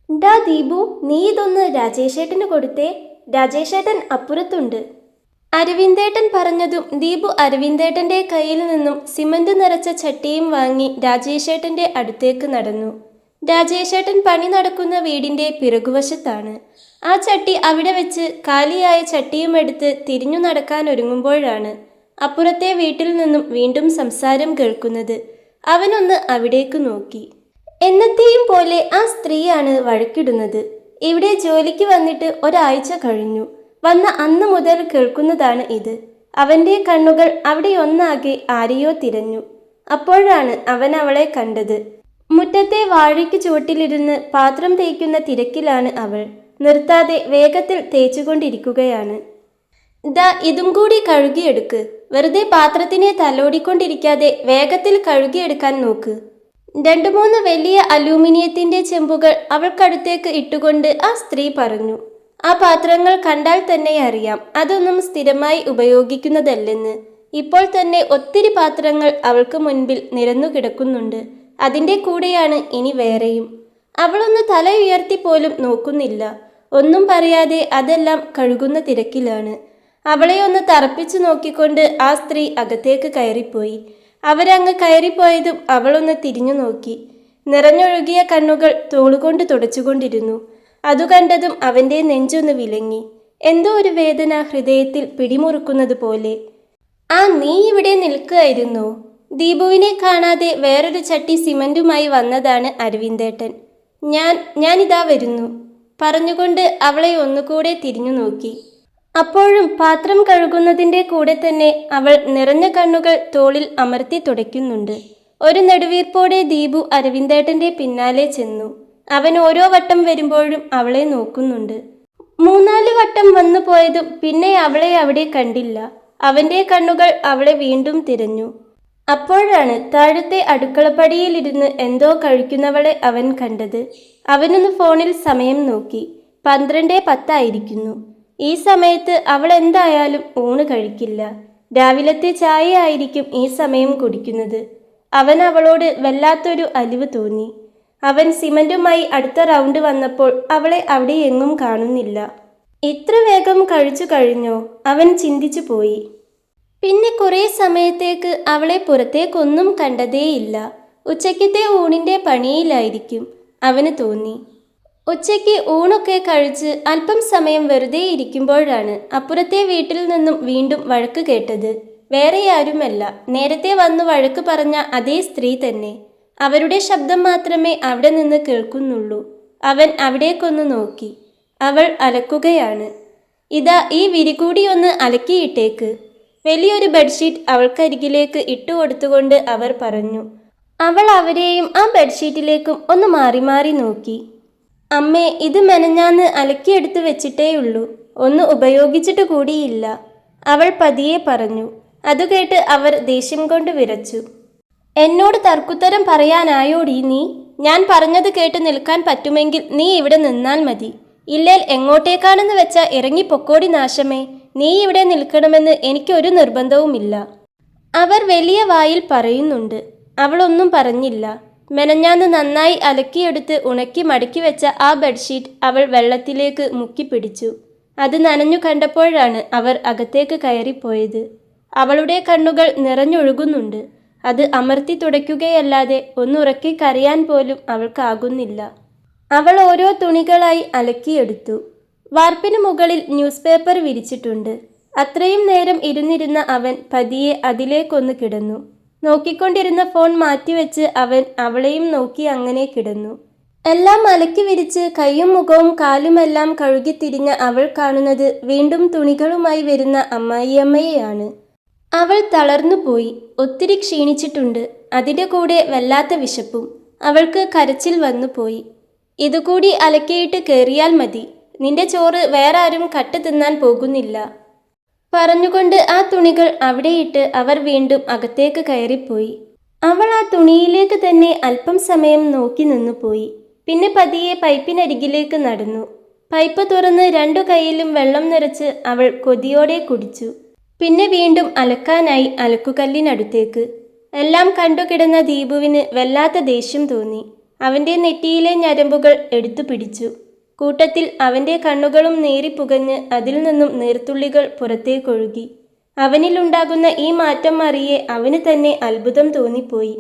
ഡാ ദീപു, നീ ഇതൊന്ന് രാജേഷേട്ടന് കൊടുത്തേ. രാജേഷേട്ടൻ അപ്പുറത്തുണ്ട്. അരവിന്ദേട്ടൻ പറഞ്ഞതും ദീപു അരവിന്ദേട്ടന്റെ കയ്യിൽ നിന്നും സിമന്റ് നിറച്ച ചട്ടിയും വാങ്ങി രാജേഷേട്ടന്റെ അടുത്തേക്ക് നടന്നു. രാജേഷേട്ടൻ പണി നടക്കുന്ന വീടിന്റെ പിറകുവശത്താണ്. ആ ചട്ടി അവിടെ വെച്ച് കാലിയായ ചട്ടിയും എടുത്ത് തിരിഞ്ഞു നടക്കാൻ ഒരുങ്ങുമ്പോഴാണ് അപ്പുറത്തെ വീട്ടിൽ നിന്നും വീണ്ടും സംസാരം കേൾക്കുന്നത്. അവനൊന്ന് അവിടേക്ക് നോക്കി. എന്നത്തെയും പോലെ ആ സ്ത്രീയാണ് വഴക്കിടുന്നത്. ഇവിടെ ജോലിക്ക് വന്നിട്ട് ഒരാഴ്ച കഴിഞ്ഞു. വന്ന അന്ന് മുതൽ കേൾക്കുന്നതാണ് ഇത്. അവന്റെ കണ്ണുകൾ അവിടെ ഒന്നാകെ ആരെയോ തിരഞ്ഞു. അപ്പോഴാണ് അവൻ അവളെ കണ്ടത്. മുറ്റത്തെ വാഴയ്ക്ക് ചുവട്ടിലിരുന്ന് പാത്രം തേക്കുന്ന തിരക്കിലാണ് അവൾ. നിർത്താതെ വേഗത്തിൽ തേച്ചുകൊണ്ടിരിക്കുകയാണ്. ദാ ഇതും കൂടി കഴുകിയെടുക്ക്. വെറുതെ പാത്രത്തിനെ തലോടിക്കൊണ്ടിരിക്കാതെ വേഗത്തിൽ കഴുകിയെടുക്കാൻ നോക്ക്. 2-3 വലിയ അലൂമിനിയത്തിന്റെ ചെമ്പുകൾ അവൾക്കടുത്തേക്ക് ഇട്ടുകൊണ്ട് ആ സ്ത്രീ പറഞ്ഞു. ആ പാത്രങ്ങൾ കണ്ടാൽ തന്നെ അറിയാം അതൊന്നും സ്ഥിരമായി ഉപയോഗിക്കുന്നതല്ലെന്ന്. ഇപ്പോൾ തന്നെ ഒത്തിരി പാത്രങ്ങൾ അവൾക്ക് മുൻപിൽ നിരന്നു കിടക്കുന്നുണ്ട്. അതിൻ്റെ കൂടെയാണ് ഇനി വേറെയും. അവളൊന്ന് തല ഉയർത്തി പോലും നോക്കുന്നില്ല. ഒന്നും പറയാതെ അതെല്ലാം കഴുകുന്ന തിരക്കിലാണ്. അവളെ ഒന്ന് തറപ്പിച്ചു നോക്കിക്കൊണ്ട് ആ സ്ത്രീ അകത്തേക്ക് കയറിപ്പോയി. അവരങ്ങ് കയറിപ്പോയതും അവളൊന്ന് തിരിഞ്ഞു നോക്കി. നിറഞ്ഞൊഴുകിയ കണ്ണുകൾ തോളുകൊണ്ട് തുടച്ചുകൊണ്ടിരുന്നു. അതു കണ്ടതും അവൻ്റെ നെഞ്ചൊന്ന് വിലങ്ങി. എന്തോ ഒരു വേദന ഹൃദയത്തിൽ പിടിമുറുക്കുന്നത് പോലെ. ആ, നീ ഇവിടെ നിൽക്കുകയായിരുന്നോ? ദീപുവിനെ കാണാതെ വേറൊരു ചട്ടി സിമന്റുമായി വന്നതാണ് അരവിന്ദേട്ടൻ. ഞാനിതാ വരുന്നു പറഞ്ഞുകൊണ്ട് അവളെ ഒന്നുകൂടെ തിരിഞ്ഞു നോക്കി. അപ്പോഴും പാത്രം കഴുകുന്നതിൻ്റെ കൂടെ തന്നെ അവൾ നിറഞ്ഞ കണ്ണുകൾ തോളിൽ അമർത്തി തുടയ്ക്കുന്നുണ്ട്. ഒരു നെടുവീർപ്പോടെ ദീപു അരവിന്ദേട്ടന്റെ പിന്നാലെ ചെന്നു. അവൻ ഓരോ വട്ടം വരുമ്പോഴും അവളെ നോക്കുന്നുണ്ട്. 3-4 വട്ടം വന്നു പോയതും പിന്നെ അവളെ അവിടെ കണ്ടില്ല. അവന്റെ കണ്ണുകൾ അവളെ വീണ്ടും തിരഞ്ഞു. അപ്പോഴാണ് താഴത്തെ അടുക്കളപ്പടിയിലിരുന്ന് എന്തോ കഴിക്കുന്നവളെ അവൻ കണ്ടത്. അവനൊന്ന് ഫോണിൽ സമയം നോക്കി. 12:10 ഈ സമയത്ത് അവൾ എന്തായാലും ഊണ് കഴിക്കില്ല. രാവിലത്തെ ചായ ആയിരിക്കും ഈ സമയം കുടിക്കുന്നത്. അവൻ അവളോട് വല്ലാത്തൊരു അലിവ് തോന്നി. അവൻ സിമന്റുമായി അടുത്ത റൗണ്ട് വന്നപ്പോൾ അവളെ അവിടെ എങ്ങും കാണുന്നില്ല. ഇത്ര വേഗം കഴിച്ചു കഴിഞ്ഞോ? അവൻ ചിന്തിച്ചു പോയി. പിന്നെ കുറേ സമയത്തേക്ക് അവളെ പുറത്തേക്കൊന്നും കണ്ടതേയില്ല. ഉച്ചയ്ക്കത്തെ ഊണിൻ്റെ പണിയിലായിരിക്കും അവന് തോന്നി. ഉച്ചയ്ക്ക് ഊണൊക്കെ കഴിച്ച് അല്പം സമയം വെറുതെ ഇരിക്കുമ്പോഴാണ് അപ്പുറത്തെ വീട്ടിൽ നിന്നും വീണ്ടും വഴക്ക് കേട്ടത്. വേറെ ആരുമല്ല, നേരത്തെ വന്നു വഴക്ക് പറഞ്ഞ അതേ സ്ത്രീ തന്നെ. അവരുടെ ശബ്ദം മാത്രമേ അവിടെ നിന്ന് കേൾക്കുന്നുള്ളൂ. അവൻ അവിടേക്കൊന്ന് നോക്കി. അവൾ അലക്കുകയാണ്. ഇതാ ഈ വിരി കൂടി ഒന്ന് അലക്കിയിട്ടേക്ക്. വലിയൊരു ബെഡ്ഷീറ്റ് അവൾക്കരികിലേക്ക് ഇട്ടുകൊടുത്തുകൊണ്ട് അവർ പറഞ്ഞു. അവൾ അവരെയും ആ ബെഡ്ഷീറ്റിലേക്കും ഒന്ന് മാറി മാറി നോക്കി. അമ്മേ, ഇത് മെനഞ്ഞാന്ന് അലക്കിയെടുത്ത് വെച്ചിട്ടേയുള്ളൂ, ഒന്ന് ഉപയോഗിച്ചിട്ട് കൂടിയില്ല, അവൾ പതിയെ പറഞ്ഞു. അതുകേട്ട് അവർ ദേഷ്യം കൊണ്ട് വിറച്ചു. എന്നോട് തർക്കുത്തരം പറയാനായോടി നീ? ഞാൻ പറഞ്ഞത് കേട്ട് നിൽക്കാൻ പറ്റുമെങ്കിൽ നീ ഇവിടെ നിന്നാൽ മതി. ഇല്ലേൽ എങ്ങോട്ടേക്കാണെന്ന് വെച്ചാ ഇറങ്ങിപ്പൊക്കോടി നാശമേ. നീ ഇവിടെ നിൽക്കണമെന്ന് എനിക്കൊരു നിർബന്ധവുമില്ല. അവർ വലിയ വായിൽ പറയുന്നുണ്ട്. അവളൊന്നും പറഞ്ഞില്ല. മെനഞ്ഞാന്ന് നന്നായി അലക്കിയെടുത്ത് ഉണക്കി മടക്കി വെച്ച ആ ബെഡ്ഷീറ്റ് അവൾ വെള്ളത്തിലേക്ക് മുക്കിപ്പിടിച്ചു. അത് നനഞ്ഞു കണ്ടപ്പോഴാണ് അവർ അകത്തേക്ക് കയറിപ്പോയത്. അവളുടെ കണ്ണുകൾ നിറഞ്ഞൊഴുകുന്നുണ്ട്. അത് അമർത്തി തുടയ്ക്കുകയല്ലാതെ ഒന്നുറക്കി കരയാൻ പോലും അവൾക്കാകുന്നില്ല. അവൾ ഓരോ തുണികളായി അലക്കിയെടുത്തു. വാർപ്പിന് മുകളിൽ ന്യൂസ് പേപ്പർ വിരിച്ചിട്ടുണ്ട്. അത്രയും നേരം ഇരുന്നിരുന്ന അവൻ പതിയെ അതിലേക്കൊന്ന് കിടന്നു. നോക്കിക്കൊണ്ടിരുന്ന ഫോൺ മാറ്റിവെച്ച് അവൻ അവളെയും നോക്കി അങ്ങനെ കിടന്നു. എല്ലാം അലക്കി വിരിച്ച് കൈയും മുഖവും കാലുമെല്ലാം കഴുകിത്തിരിഞ്ഞ അവൾ കാണുന്നത് വീണ്ടും തുണികളുമായി വരുന്ന അമ്മായിയമ്മയെയാണ്. അവൾ തളർന്നുപോയി. ഒത്തിരി ക്ഷീണിച്ചിട്ടുണ്ട്. അതിൻ്റെ കൂടെ വല്ലാത്ത വിശപ്പും. അവൾക്ക് കരച്ചിൽ വന്നുപോയി. ഇതുകൂടി അലക്കിയിട്ട് കയറിയാൽ മതി. നിന്റെ ചോറ് വേറെ ആരും കട്ട് തിന്നാൻ പോകുന്നില്ല പറഞ്ഞുകൊണ്ട് ആ തുണികൾ അവിടെയിട്ട് അവർ വീണ്ടും അകത്തേക്ക് കയറിപ്പോയി. അവൾ ആ തുണിയിലേക്ക് തന്നെ അല്പം സമയം നോക്കി നിന്നുപോയി. പിന്നെ പതിയെ പൈപ്പിനരികിലേക്ക് നടന്നു. പൈപ്പ് തുറന്ന് 2 കൈയിലും വെള്ളം നിറച്ച് അവൾ കൊതിയോടെ കുടിച്ചു. പിന്നെ വീണ്ടും അലക്കാനായി അലക്കുകല്ലിനടുത്തേക്ക്. എല്ലാം കണ്ടുകിടന്ന ദീപുവിന് വല്ലാത്ത ദേഷ്യം തോന്നി. അവൻ്റെ നെറ്റിയിലെ ഞരമ്പുകൾ എടുത്തു പിടിച്ചു. കൂട്ടത്തിൽ അവൻ്റെ കണ്ണുകളും നേറിപ്പുകഞ്ഞ് അതിൽ നിന്നും നീർത്തുള്ളികൾ പുറത്തേക്കൊഴുകി. അവനിലുണ്ടാകുന്ന ഈ മാറ്റം അറിയെ അവന് തന്നെ അത്ഭുതം തോന്നിപ്പോയി.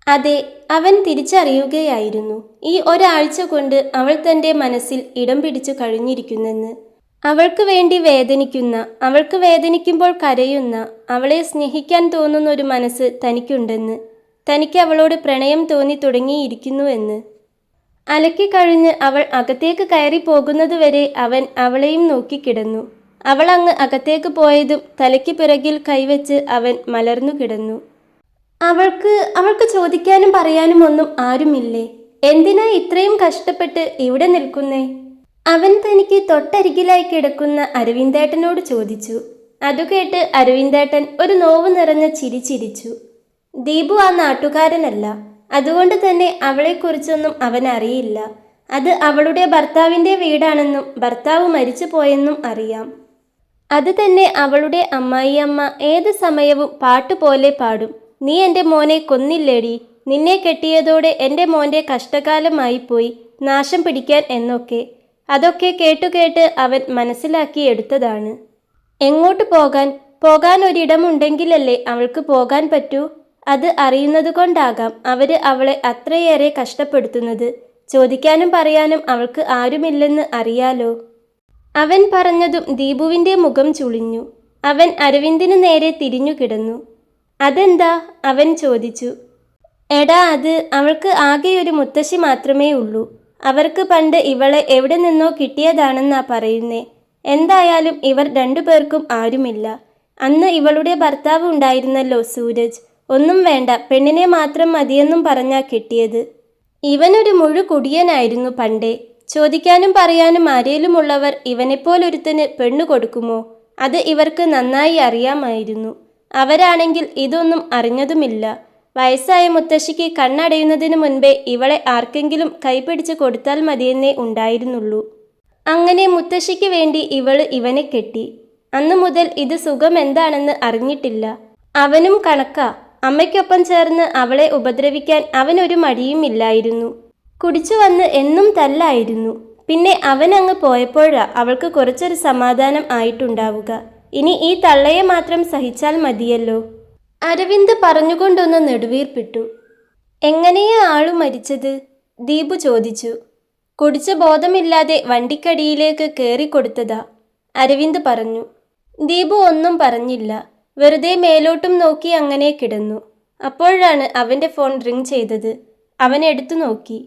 അതെ, അവൻ തിരിച്ചറിയുകയായിരുന്നു ഈ ഒരാഴ്ച കൊണ്ട് അവൾ തൻ്റെ മനസ്സിൽ ഇടം പിടിച്ചു കഴിഞ്ഞിരിക്കുന്നെന്ന്. അവൾക്ക് വേണ്ടി വേദനിക്കുന്ന, അവൾക്ക് വേദനിക്കുമ്പോൾ കരയുന്ന, അവളെ സ്നേഹിക്കാൻ തോന്നുന്നൊരു മനസ്സ് തനിക്കുണ്ടെന്ന്, തനിക്ക് അവളോട് പ്രണയം തോന്നി തുടങ്ങിയിരിക്കുന്നുവെന്ന്. അലക്കിക്കഴിഞ്ഞ് അവൾ അകത്തേക്ക് കയറി പോകുന്നതുവരെ അവൻ അവളെയും നോക്കിക്കിടന്നു. അവൾ അങ്ങ് അകത്തേക്ക് പോയതും തലയ്ക്ക് പിറകിൽ കൈവച്ച് അവൻ മലർന്നു കിടന്നു. അവൾക്ക് ചോദിക്കാനും പറയാനും ഒന്നും ആരുമില്ലേ? എന്തിനാ ഇത്രയും കഷ്ടപ്പെട്ട് ഇവിടെ നിൽക്കുന്നേ? അവൻ തനിക്ക് തൊട്ടരികിലായി കിടക്കുന്ന അരവിന്ദേട്ടനോട് ചോദിച്ചു. അതുകേട്ട് അരവിന്ദേട്ടൻ ഒരു നോവ് നിറഞ്ഞ ചിരി ചിരിച്ചു. ദീപു ആ നാട്ടുകാരനല്ല, അതുകൊണ്ട് തന്നെ അവളെക്കുറിച്ചൊന്നും അവൻ അറിയില്ല. അത് അവളുടെ ഭർത്താവിൻ്റെ വീടാണെന്നും ഭർത്താവ് മരിച്ചു പോയെന്നും അറിയാം. അത് തന്നെ അവളുടെ അമ്മായിയമ്മ ഏത് സമയവും പാട്ടുപോലെ പാടും. നീ എൻ്റെ മോനെ കൊന്നില്ലേടി, നിന്നെ കെട്ടിയതോടെ എൻ്റെ മോൻ്റെ കഷ്ടകാലമായിപ്പോയി, നാശം പിടിക്കാൻ എന്നൊക്കെ. അതൊക്കെ കേട്ടുകേട്ട് അവൻ മനസ്സിലാക്കി എടുത്തതാണ്. എങ്ങോട്ട് പോകാൻ ഒരിടമുണ്ടെങ്കിലല്ലേ അവൾക്ക് പോകാൻ പറ്റൂ. അത് അറിയുന്നതുകൊണ്ടാകാം അവളെ അത്രയേറെ കഷ്ടപ്പെടുത്തുന്നത്. ചോദിക്കാനും പറയാനും അവൾക്ക് ആരുമില്ലെന്ന് അറിയാലോ. അവൻ പറഞ്ഞതും ദീപുവിൻ്റെ മുഖം ചുളിഞ്ഞു. അവൻ അരവിന്ദിനു നേരെ തിരിഞ്ഞു കിടന്നു. അതെന്താ? അവൻ ചോദിച്ചു. എടാ, അത് അവൾക്ക് ആകെ ഒരു മുത്തശ്ശി മാത്രമേ ഉള്ളൂ. അവർക്ക് പണ്ട് ഇവളെ എവിടെ നിന്നോ കിട്ടിയതാണെന്നാ പറയുന്നേ. എന്തായാലും ഇവർ രണ്ടുപേർക്കും ആരുമില്ല. അന്ന് ഇവളുടെ ഭർത്താവ് ഉണ്ടായിരുന്നല്ലോ, സൂരജ്. ഒന്നും വേണ്ട, പെണ്ണിനെ മാത്രം മതിയെന്നും പറഞ്ഞാ കിട്ടിയത്. ഇവനൊരു മുഴുകുടിയനായിരുന്നു പണ്ടേ. ചോദിക്കാനും പറയാനും ആരേലുമുള്ളവർ ഇവനെപ്പോലൊരുത്തന് പെണ്ണു കൊടുക്കുമോ? അത് ഇവർക്ക് നന്നായി അറിയാമായിരുന്നു. അവരാണെങ്കിൽ ഇതൊന്നും അറിഞ്ഞതുമില്ല. വയസ്സായ മുത്തശ്ശിക്ക് കണ്ണടയുന്നതിനു മുൻപേ ഇവളെ ആർക്കെങ്കിലും കൈപിടിച്ച് കൊടുത്താൽ മതിയെന്നേ ഉണ്ടായിരുന്നുള്ളൂ. അങ്ങനെ മുത്തശ്ശിക്ക് വേണ്ടി ഇവനെ കെട്ടി. അന്നു മുതൽ ഇത് സുഖം എന്താണെന്ന് അറിഞ്ഞിട്ടില്ല. അവനും കണക്കാ. അമ്മയ്ക്കൊപ്പം ചേർന്ന് അവളെ ഉപദ്രവിക്കാൻ അവനൊരു മടിയുമില്ലായിരുന്നു. കുടിച്ചു വന്ന് എന്നും തല്ലായിരുന്നു. പിന്നെ അവനങ്ങ് പോയപ്പോഴാ അവൾക്ക് കുറച്ചൊരു സമാധാനം ആയിട്ടുണ്ടാവുക. ഇനി ഈ തള്ളയെ മാത്രം സഹിച്ചാൽ മതിയല്ലോ. അരവിന്ദ് പറഞ്ഞുകൊണ്ടൊന്ന് നെടുവീർപ്പിട്ടു. എങ്ങനെയാ ആളു മരിച്ചത്? ദീപു ചോദിച്ചു. കുടിച്ച ബോധമില്ലാതെ വണ്ടിക്കടിയിലേക്ക് കയറിക്കൊടുത്തതാ, അരവിന്ദ് പറഞ്ഞു. ദീപു ഒന്നും പറഞ്ഞില്ല. വെറുതെ മേലോട്ടും നോക്കി അങ്ങനെ കിടന്നു. അപ്പോഴാണ് അവൻ്റെ ഫോൺ റിങ് ചെയ്തത്. അവൻ എടുത്തു നോക്കി.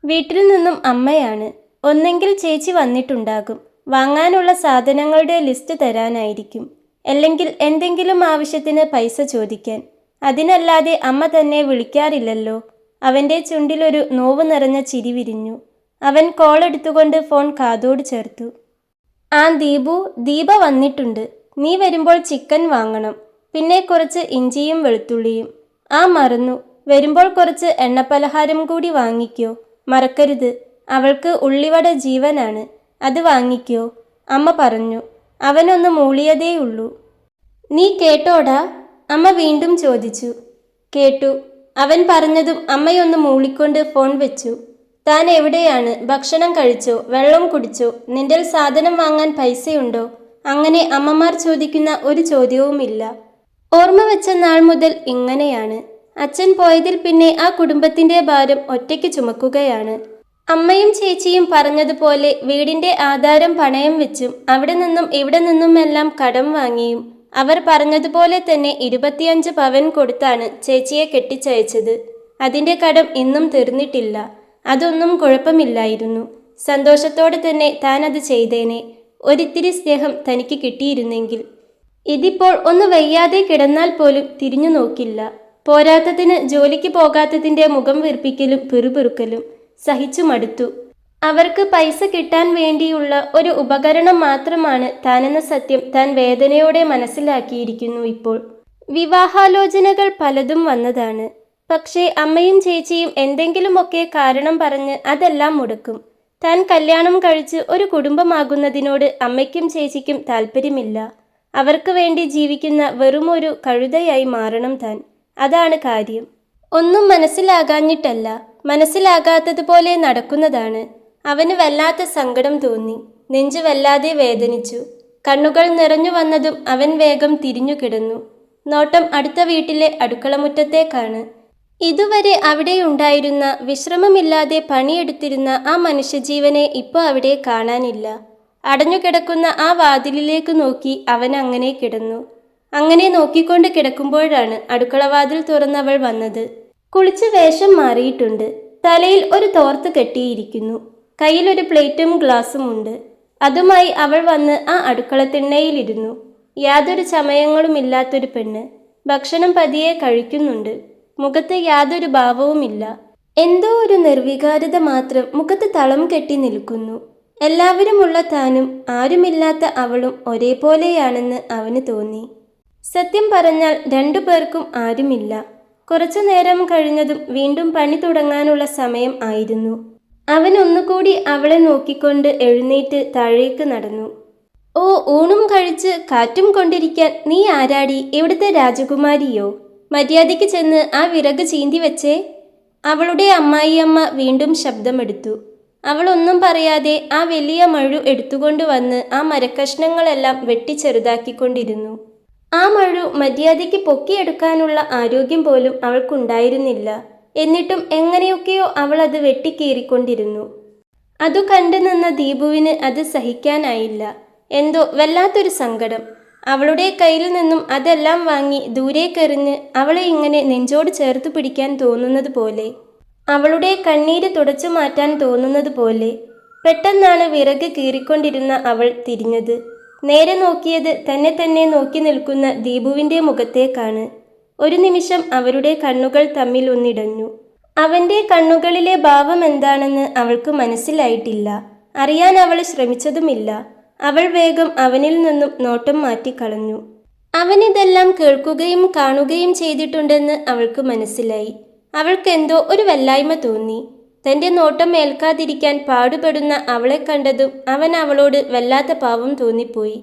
വീട്ടിൽ നിന്നും അമ്മയാണ്. ഒന്നെങ്കിൽ ചേച്ചി വന്നിട്ടുണ്ടാകും. വാങ്ങാനുള്ള സാധനങ്ങളുടെ ലിസ്റ്റ് തരാനായിരിക്കും. അല്ലെങ്കിൽ എന്തെങ്കിലും ആവശ്യത്തിന് പൈസ ചോദിക്കാൻ. അതിനല്ലാതെ അമ്മ തന്നെ വിളിക്കാറില്ലല്ലോ. അവൻ്റെ ചുണ്ടിലൊരു നോവ് നിറഞ്ഞ ചിരി വിരിഞ്ഞു. അവൻ കോൾ എടുത്തുകൊണ്ട് ഫോൺ കാതോട് ചേർത്തു. ആ ദീപ വന്നിട്ടുണ്ട്. നീ വരുമ്പോൾ ചിക്കൻ വാങ്ങണം. പിന്നെ കുറച്ച് ഇഞ്ചിയും വെളുത്തുള്ളിയും. ആ മറന്നു, വരുമ്പോൾ കുറച്ച് എണ്ണപ്പലഹാരം കൂടി വാങ്ങിക്കോ. മറക്കരുത്. അവൾക്ക് ഉള്ളിവട ജീവനാണ്. അത് വാങ്ങിക്കോ, അമ്മ പറഞ്ഞു. അവനൊന്ന് മൂളിയതേയുള്ളൂ. നീ കേട്ടോടാ? അമ്മ വീണ്ടും ചോദിച്ചു. കേട്ടു. അവൻ പറഞ്ഞതും അമ്മയൊന്ന് മൂളിക്കൊണ്ട് ഫോൺ വെച്ചു. താൻ എവിടെയാണ്? ഭക്ഷണം കഴിച്ചോ? വെള്ളം കുടിച്ചോ? നിന്റെ സാധനം വാങ്ങാൻ പൈസയുണ്ടോ? അങ്ങനെ അമ്മമാർ ചോദിക്കുന്ന ഒരു ചോദ്യവുമില്ല. ഓർമ്മ വെച്ച നാൾ മുതൽ ഇങ്ങനെയാണ്. അച്ഛൻ പോയതിൽ പിന്നെ ആ കുടുംബത്തിൻ്റെ ഭാരം ഒറ്റയ്ക്ക് ചുമക്കുകയാണ്. അമ്മയും ചേച്ചിയും പറഞ്ഞതുപോലെ വീടിൻ്റെ ആധാരം പണയം വെച്ചും അവിടെ നിന്നും ഇവിടെ നിന്നുമെല്ലാം കടം വാങ്ങിയും അവർ പറഞ്ഞതുപോലെ തന്നെ 25 പവൻ കൊടുത്താണ് ചേച്ചിയെ കെട്ടിച്ചയച്ചത്. അതിൻ്റെ കടം ഇന്നും തീർന്നിട്ടില്ല. അതൊന്നും കുഴപ്പമില്ലായിരുന്നു. സന്തോഷത്തോടെ തന്നെ താൻ അത് ചെയ്തേനെ. ഒരിത്തിരി സ്നേഹം തനിക്ക് കിട്ടിയിരുന്നെങ്കിൽ. ഇതിപ്പോൾ ഒന്ന് വയ്യാതെ കിടന്നാൽ പോലും തിരിഞ്ഞു നോക്കില്ല. പോരാത്തതിന് ജോലിക്ക് പോകാത്തതിൻ്റെ മുഖം വീർപ്പിക്കലും പിറുപിറുക്കലും സഹിച്ചു മടുത്തു. അവർക്ക് പൈസ കിട്ടാൻ വേണ്ടിയുള്ള ഒരു ഉപകരണം മാത്രമാണ് താനെന്ന സത്യം താൻ വേദനയോടെ മനസ്സിലാക്കിയിരിക്കുന്നു ഇപ്പോൾ. വിവാഹാലോചനകൾ പലതും വന്നതാണ്. പക്ഷേ അമ്മയും ചേച്ചിയും എന്തെങ്കിലുമൊക്കെ കാരണം പറഞ്ഞ് അതെല്ലാം മുടക്കും. താൻ കല്യാണം കഴിച്ച് ഒരു കുടുംബമാകുന്നതിനോട് അമ്മയ്ക്കും ചേച്ചിക്കും താല്പര്യമില്ല. അവർക്ക് വേണ്ടി ജീവിക്കുന്ന വെറുമൊരു കഴുതയായി മാറണം താൻ. അതാണ് കാര്യം. ഒന്നും മനസ്സിലാകാഞ്ഞിട്ടല്ല, മനസ്സിലാകാത്തതുപോലെ നടക്കുന്നതാണ്. അവന് വല്ലാത്ത സങ്കടം തോന്നി. നെഞ്ചു വല്ലാതെ വേദനിച്ചു. കണ്ണുകൾ നിറഞ്ഞു വന്നതും അവൻ വേഗം തിരിഞ്ഞു കിടന്നു. നോട്ടം അടുത്ത വീട്ടിലെ അടുക്കളമുറ്റത്തേക്കാണ്. ഇതുവരെ അവിടെയുണ്ടായിരുന്ന, വിശ്രമമില്ലാതെ പണിയെടുത്തിരുന്ന ആ മനുഷ്യജീവനെ ഇപ്പോൾ അവിടെ കാണാനില്ല. അടഞ്ഞുകിടക്കുന്ന ആ വാതിലിലേക്ക് നോക്കി അവൻ അങ്ങനെ കിടന്നു. അങ്ങനെ നോക്കിക്കൊണ്ട് കിടക്കുമ്പോഴാണ് അടുക്കളവാതിൽ തുറന്നവൾ വന്നത്. കുളിച്ച് വേഷം മാറിയിട്ടുണ്ട്. തലയിൽ ഒരു തോർത്ത് കെട്ടിയിരിക്കുന്നു. കയ്യിലൊരു പ്ലേറ്റും ഗ്ലാസും ഉണ്ട്. അതുമായി അവൾ വന്ന് ആ അടുക്കളത്തിണ്ണയിലിരുന്നു. യാതൊരു ചമയങ്ങളുമില്ലാത്തൊരു പെണ്ണ്. ഭക്ഷണം പതിയെ കഴിക്കുന്നുണ്ട്. മുഖത്ത് യാതൊരു ഭാവവുമില്ല. എന്തോ ഒരു നിർവികാരത മാത്രം മുഖത്ത് തളം കെട്ടി നിൽക്കുന്നു. എല്ലാവരുമുള്ള താനും ആരുമില്ലാത്ത അവളും ഒരേപോലെയാണെന്ന് അവന് തോന്നി. സത്യം പറഞ്ഞാൽ രണ്ടു പേർക്കും ആരുമില്ല. കുറച്ചു നേരം കഴിഞ്ഞതും വീണ്ടും പണി തുടങ്ങാനുള്ള സമയം ആയിരുന്നു. അവൻ ഒന്നുകൂടി അവളെ നോക്കിക്കൊണ്ട് എഴുന്നേറ്റ് താഴേക്ക് നടന്നു. ഓ, ഊണും കഴിച്ച് കാറ്റും കൊണ്ടിരിക്കാൻ നീ ആരാടി? ഇവിടുത്തെ രാജകുമാരിയോ? മര്യാദയ്ക്ക് ചെന്ന് ആ വിറക് ചീന്തി വെച്ചേ. അവളുടെ അമ്മായിയമ്മ വീണ്ടും ശബ്ദമെടുത്തു. അവൾ ഒന്നും പറയാതെ ആ വലിയ മഴു എടുത്തുകൊണ്ട് വന്ന് ആ മരക്കഷ്ണങ്ങളെല്ലാം വെട്ടിച്ചെറുതാക്കിക്കൊണ്ടിരുന്നു. ആ മഴു മര്യാദയ്ക്ക് പൊക്കിയെടുക്കാനുള്ള ആരോഗ്യം പോലും അവൾക്കുണ്ടായിരുന്നില്ല. എന്നിട്ടും എങ്ങനെയൊക്കെയോ അവൾ അത് വെട്ടിക്കീറിക്കൊണ്ടിരുന്നു. അതു കണ്ടു നിന്ന ദീപുവിന് അത് സഹിക്കാനായില്ല. എന്തോ വല്ലാത്തൊരു സങ്കടം. അവളുടെ കയ്യിൽ നിന്നും അതെല്ലാം വാങ്ങി ദൂരേക്കെറിഞ്ഞ് അവളെ ഇങ്ങനെ നെഞ്ചോട് ചേർത്ത് പിടിക്കാൻ തോന്നുന്നത് പോലെ, അവളുടെ കണ്ണീര് തുടച്ചു മാറ്റാൻ തോന്നുന്നത് പോലെ. പെട്ടെന്നാണ് വിറക് കീറിക്കൊണ്ടിരുന്ന അവൾ തിരിഞ്ഞത്. നേരെ നോക്കിയത് തന്നെ നോക്കി നിൽക്കുന്ന ദീപുവിൻ്റെ മുഖത്തേക്കാണ്. ഒരു നിമിഷം അവരുടെ കണ്ണുകൾ തമ്മിൽ ഒന്നിടഞ്ഞു. അവൻ്റെ കണ്ണുകളിലെ ഭാവം എന്താണെന്ന് അവൾക്ക് മനസ്സിലായിട്ടില്ല. അറിയാൻ അവൾ ശ്രമിച്ചതുമില്ല. അവൾ വേഗം അവനിൽ നിന്നും നോട്ടം മാറ്റിക്കളഞ്ഞു. അവനിതെല്ലാം കേൾക്കുകയും കാണുകയും ചെയ്തിട്ടുണ്ടെന്ന് അവൾക്ക് മനസ്സിലായി. അവൾക്കെന്തോ ഒരു വല്ലായ്മ തോന്നി. തൻ്റെ നോട്ടം ഏൽക്കാതിരിക്കാൻ പാടുപെടുന്ന അവളെ കണ്ടതും അവൻ അവളോട് വല്ലാത്ത പാവം തോന്നിപ്പോയി.